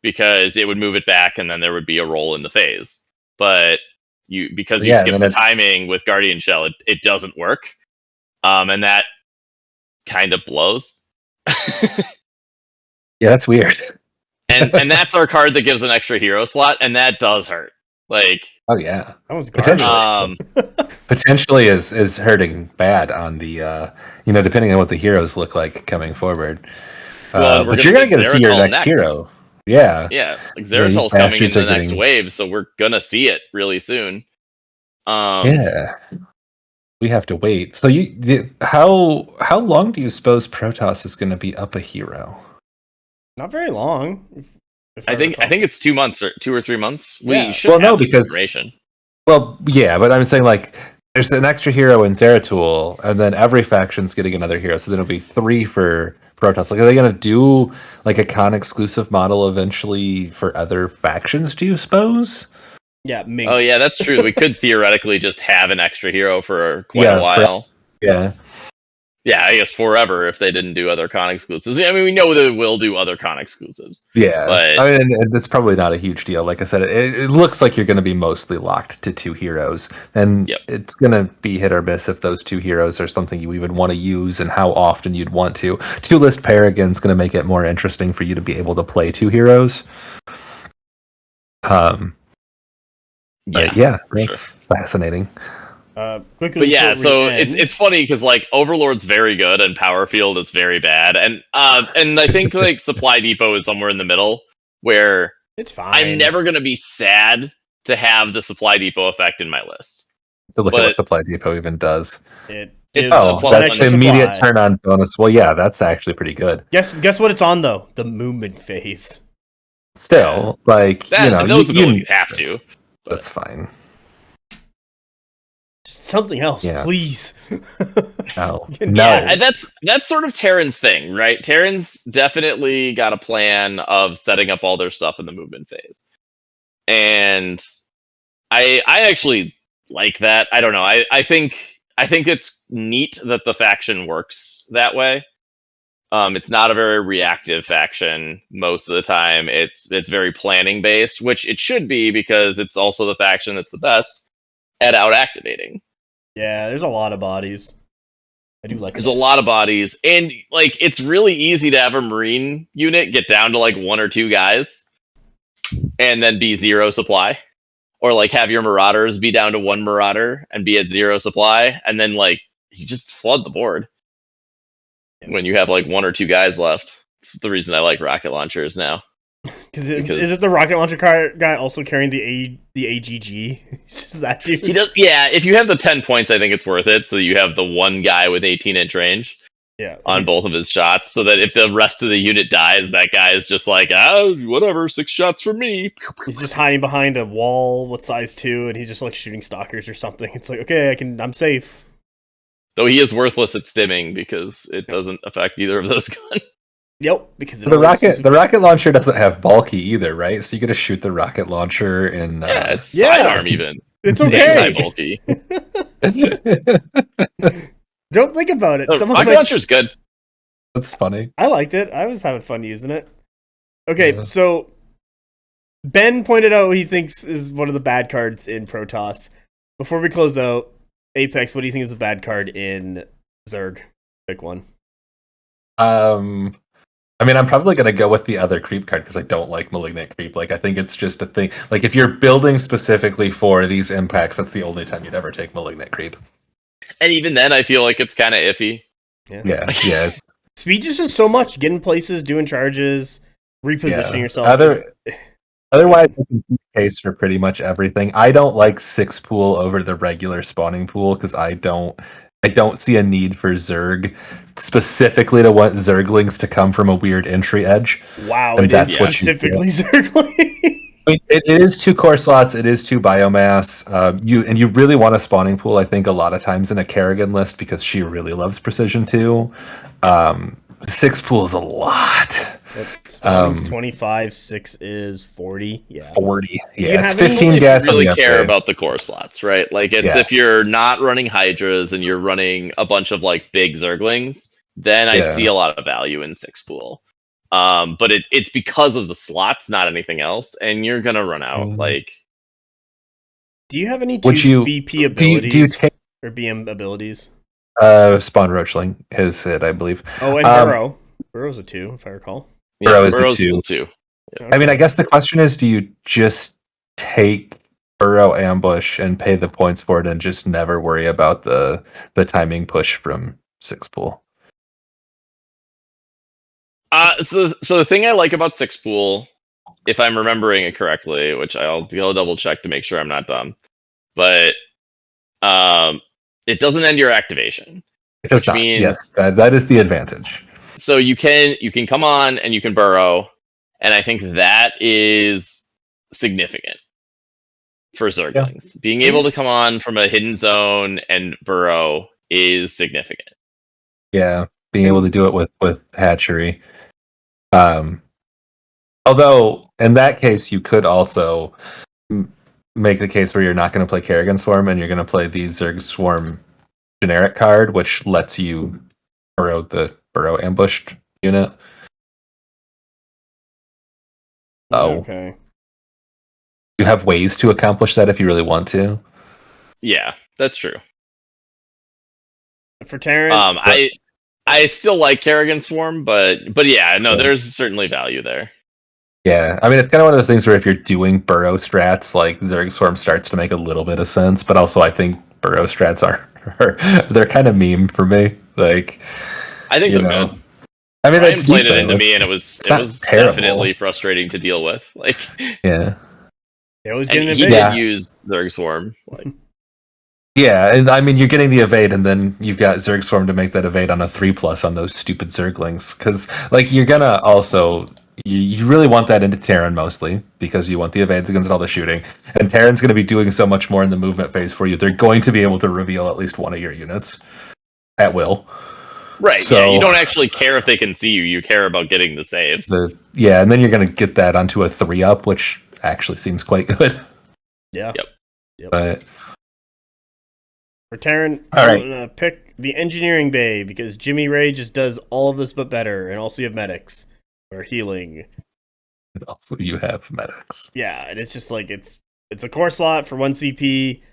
because it would move it back, and then there would be a roll in the phase. But you skip the timing with Guardian Shell, it doesn't work, and that kind of blows. Yeah, that's weird. and that's our card that gives an extra hero slot, and that does hurt. Like, oh yeah, that was potentially is hurting bad on the depending on what the heroes look like coming forward. But you're gonna get to see your next hero. Yeah, like Xeratol's coming in the next wave, so we're gonna see it really soon. Yeah, we have to wait. So how long do you suppose Protoss is going to be up a hero? Not very long. I think it's 2 months or 2 or 3 months. Yeah. We should have this information. Well, yeah, but I'm saying like there's an extra hero in Zeratul, and then every faction's getting another hero, so then it'll be 3 for Protoss. Like, are they going to do like a con exclusive model eventually for other factions? Do you suppose? Yeah. Minx. Oh yeah, that's true. We could theoretically just have an extra hero for quite a while. Yeah, I guess forever if they didn't do other con exclusives. I mean, we know they will do other con exclusives. Yeah, but I mean, it's probably not a huge deal. Like I said, it looks like you're going to be mostly locked to 2 heroes, and it's going to be hit or miss if those 2 heroes are something you even want to use and how often you'd want to. 2-list Paragon's going to make it more interesting for you to be able to play 2 heroes. But that's fascinating. But yeah, so it's funny because like Overlord's very good and Power Field is very bad, and I think like Supply Depot is somewhere in the middle where it's fine. I'm never gonna be sad to have the Supply Depot effect in my list. To look at what Supply Depot even does. It's that's the immediate turn on bonus. Well, yeah, that's actually pretty good. Guess what it's on though? The movement phase. Still, like those abilities have to. That's fine. Something else, please. No. Yeah, that's sort of Terran's thing, right? Terran's definitely got a plan of setting up all their stuff in the movement phase, and I actually like that. I don't know. I think it's neat that the faction works that way. It's not a very reactive faction most of the time. It's very planning based, which it should be because it's also the faction that's the best at out activating. Yeah, there's a lot of bodies. I do like. There's a lot of bodies, and like it's really easy to have a Marine unit get down to like 1 or 2 guys, and then be 0 supply, or like have your Marauders be down to 1 Marauder and be at 0 supply, and then like you just flood the board when you have like 1 or 2 guys left. It's the reason I like rocket launchers now. Because is it the rocket launcher guy also carrying the AGG? It's just that dude. He does, yeah. If you have the 10 points, I think it's worth it. So you have the one guy with 18-inch range. Yeah, on both of his shots, so that if the rest of the unit dies, that guy is just like, oh, whatever, 6 shots for me. He's just hiding behind a wall with size 2, and he's just like shooting stalkers or something. It's like, okay, I'm safe. Though he is worthless at stimming because it doesn't affect either of those guns. Yep, because the rocket launcher doesn't have bulky either, right? So you got to shoot the rocket launcher in it's sidearm even. It's okay. Bulky. Don't think about it. Rocket launcher's good. That's funny. I liked it. I was having fun using it. Okay, so Ben pointed out what he thinks is one of the bad cards in Protoss. Before we close out, Apex, what do you think is a bad card in Zerg? Pick one. I mean, I'm probably going to go with the other creep card because I don't like Malignant Creep. Like, I think it's just a thing. Like, if you're building specifically for these impacts, that's the only time you'd ever take Malignant Creep. And even then, I feel like it's kind of iffy. Yeah. Speed is just so much. Getting places, doing charges, repositioning yourself. Otherwise, I can see the case for pretty much everything. I don't like 6 pool over the regular spawning pool because I don't see a need for Zerg specifically to want Zerglings to come from a weird entry edge. Wow, and it is specifically Zerglings. I mean, it is 2 core slots. It is 2 biomass. You really want a spawning pool. I think a lot of times in a Kerrigan list because she really loves precision 2. 6 pool is a lot. Spawning's 25. 6 is 40. Yeah, 40. Yeah, it's 15 gas. You really care about the core slots, right? Like, it's if you're not running Hydras and you're running a bunch of like big Zerglings, then I see a lot of value in 6 pool. But it's because of the slots, not anything else, and you're gonna run out. Like, do you have any BP abilities? Do you take or BM abilities? Spawn Roachling is it, I believe. Oh, and Burrow. Burrow's a 2, if I recall. Yeah, Burrow is a 2. Yeah. I mean, I guess the question is, do you just take Burrow ambush and pay the points for it and just never worry about the timing push from 6 pool? So the thing I like about 6 pool, if I'm remembering it correctly, which I'll double check to make sure I'm not dumb, but it doesn't end your activation. It does not. Yes, that is the advantage. So you can come on and you can burrow, and I think that is significant for Zerglings. Yeah. Being able to come on from a hidden zone and burrow is significant. Yeah, being able to do it with hatchery. Although in that case, you could also make the case where you're not going to play Kerrigan Swarm and you're going to play the Zerg Swarm generic card, which lets you burrow the burrow ambushed unit. Okay. You have ways to accomplish that if you really want to. Yeah, that's true. For Terran, I still like Kerrigan Swarm, but yeah, no, there's certainly value there. Yeah, I mean, it's kind of one of those things where if you're doing burrow strats, like Zerg Swarm starts to make a little bit of sense, but also I think burrow strats they're kind of meme for me. Like, I think they're good. I mean, Ryan played it into me, and it was definitely frustrating to deal with. Like, yeah, he did use Zerg Swarm. Like, yeah, and I mean, you're getting the evade, and then you've got Zerg Swarm to make that evade on a 3+ on those stupid Zerglings, because like you're gonna also. You really want that into Terran mostly because you want the evades against all the shooting, and Terran's going to be doing so much more in the movement phase for you. They're going to be able to reveal at least one of your units at will. Right. So, yeah, you don't actually care if they can see you. You care about getting the saves. And then you're going to get that onto a 3-up, which actually seems quite good. Yeah. Yep. But for Terran, I'm going to pick the Engineering Bay because Jimmy Ray just does all of this but better, and also you have medics. Or healing. And also you have medics. Yeah, and it's just like it's a core slot for 1 CP.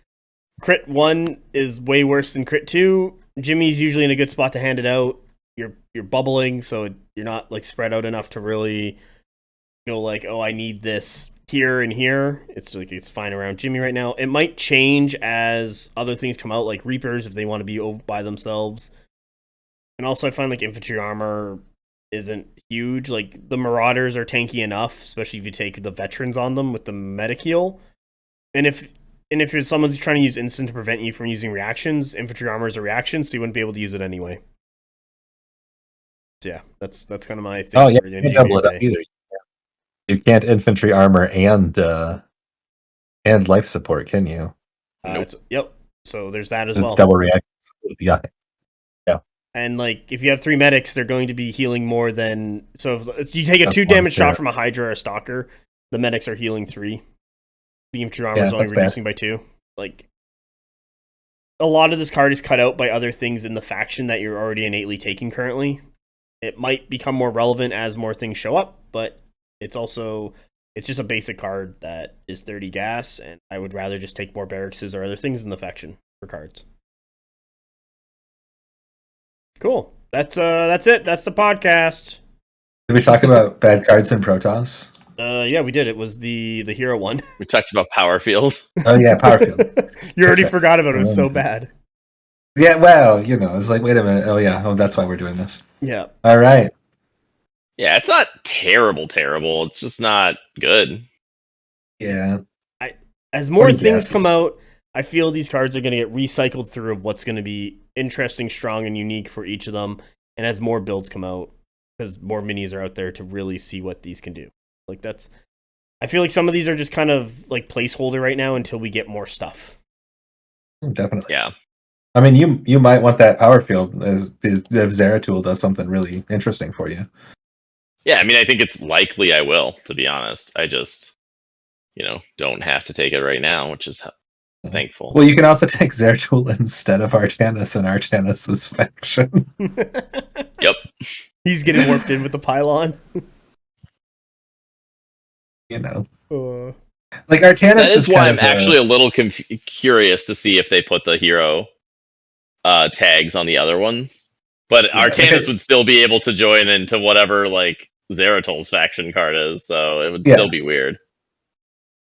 Crit 1 is way worse than crit 2. Jimmy's usually in a good spot to hand it out. You're bubbling, so you're not like spread out enough to really go like, oh, I need this here and here. It's fine around Jimmy right now. It might change as other things come out, like Reapers if they want to be over by themselves. And also, I find like infantry armor isn't huge. Like the Marauders are tanky enough, especially if you take the veterans on them with the medic heal. And if you're someone's trying to use instant to prevent you from using reactions, infantry armor is a reaction, so you wouldn't be able to use it anyway. So yeah, that's kind of my thing. Oh yeah, you can't double it up either. You can't infantry armor and life support, can you? Nope. Yep. So there's that as It's well. double reactions. Yeah. And like if you have 3 medics, they're going to be healing more than. So if you take a 2 damage shot from a Hydra or a Stalker, the medics are healing 3. The infantry armor is only reducing by 2. Like a lot of this card is cut out by other things in the faction that you're already innately taking currently. It might become more relevant as more things show up, but it's just a basic card that is 30 gas, and I would rather just take more barracks or other things in the faction for cards. Cool. That's it. That's the podcast. Did we talk about bad cards in Protoss? Yeah, we did. It was the hero one. We talked about Power Field. Oh yeah, Power Field. You already forgot about it. It was so bad. Yeah, well, I was like, wait a minute. Oh yeah, that's why we're doing this. Yeah. All right. Yeah, it's not terrible. It's just not good. Yeah. As more things come out, I feel these cards are going to get recycled through of what's going to be interesting, strong, and unique for each of them. And as more builds come out, because more minis are out there to really see what these can do. Like I feel like some of these are just kind of like placeholder right now until we get more stuff. Definitely. Yeah. I mean, you might want that Power Field if Zeratul does something really interesting for you. Yeah, I mean, I think it's likely I will, to be honest. I just, don't have to take it right now, which is thankful. Well, you can also take Zeratul instead of Artanis in Artanis' faction. Yep. He's getting warped in with the pylon. Like Artanis that is why I'm actually a little curious to see if they put the hero tags on the other ones. But Artanis would still be able to join into whatever like Zeratul's faction card is, so it would still be weird.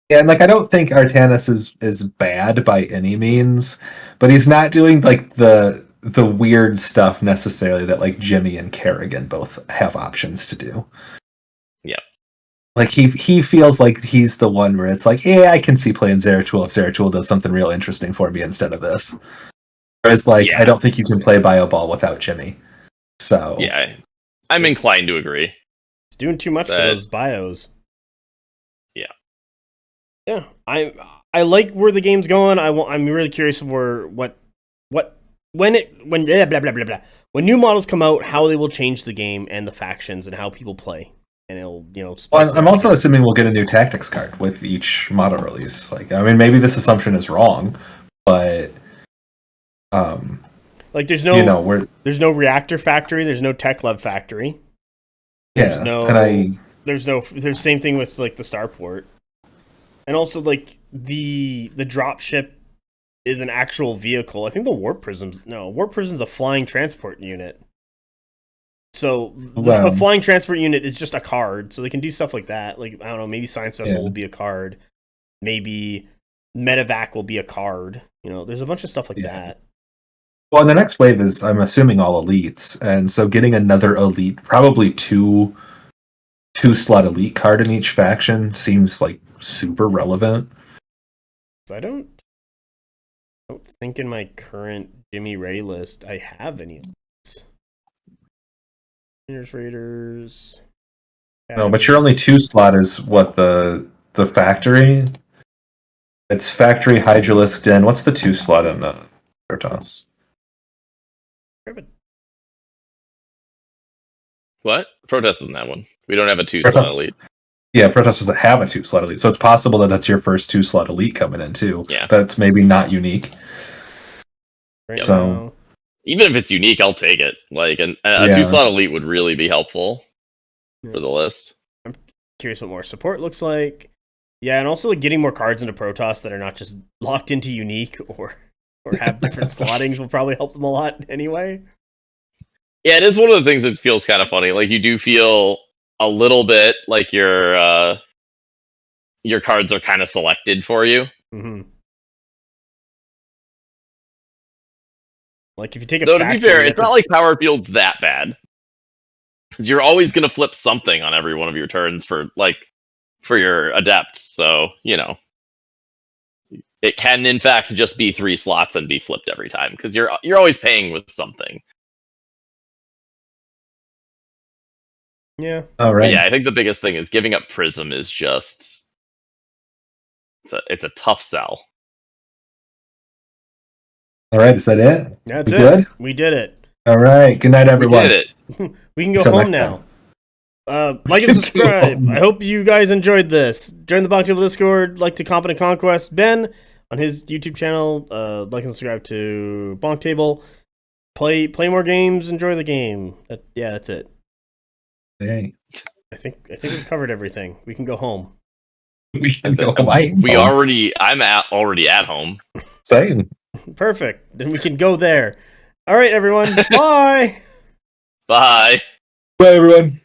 Yeah, and like I don't think Artanis is bad by any means, but he's not doing like the weird stuff necessarily that like Jimmy and Kerrigan both have options to do. Yeah. Like he feels like he's the one where it's like, yeah, I can see playing Zeratul if Zeratul does something real interesting for me instead of this. Whereas like I don't think you can play Bio Ball without Jimmy. So yeah, I'm inclined to agree. It's doing too much for those bios. Yeah. Yeah. I like where the game's going. I'm really curious of when new models come out, how they will change the game and the factions and how people play. And it'll, well, I'm also assuming we'll get a new tactics card with each model release. Like, I mean, maybe this assumption is wrong, but like there's no there's no reactor factory, there's no tech lab factory. There's there's same thing with like the starport. And also like the dropship is an actual vehicle. I think the warp prism's a flying transport unit. So a flying transport unit is just a card, so they can do stuff like that. Like I don't know, maybe Science Vessel will be a card, maybe Medevac will be a card. There's a bunch of stuff like that. Well, and the next wave is, I'm assuming, all elites, and so getting another elite, probably two slot elite card in each faction seems like super relevant. I don't think in my current Jimmy Ray list I have any of these. Raiders. No, but your only 2 slot is what the factory. It's factory, Hydralisk, Den. What's the 2 slot in Protoss? What? Protoss doesn't have one. We don't have a 2 slot elite. Yeah, Protoss doesn't have a 2 slot elite, so it's possible that that's your first 2 slot elite coming in too. Yeah, that's maybe not unique. So even if it's unique, I'll take it. Like a 2 slot elite would really be helpful for the list. I'm curious what more support looks like. Yeah, and also like getting more cards into Protoss that are not just locked into unique or have different slottings will probably help them a lot anyway. Yeah, it is one of the things that feels kind of funny. Like you do feel a little bit like you're your cards are kind of selected for you. Mm-hmm. Like if you take a Though to factory, be fair, that's it's not like power field's that bad, because you're always going to flip something on every one of your turns for your adepts. So it can in fact just be 3 slots and be flipped every time, because you're always paying with something. Yeah. All But right. yeah, I think the biggest thing is giving up Prism is just it's a tough sell. All right. Is that it? That's We it. good? We did it. All right. Good night, everyone. We did it. We can go Until home next now. time. Like and subscribe. home. I hope you guys enjoyed this. Join the BonkTable Discord. Like to Competent Conquest. Ben on his YouTube channel. Like and subscribe to BonkTable. Play more games. Enjoy the game. That's it. Hey. I think we've covered everything. We can go home. We can go home. I'm already at home. Same. Perfect. Then we can go there. All right, everyone. Bye. Bye. Bye, everyone.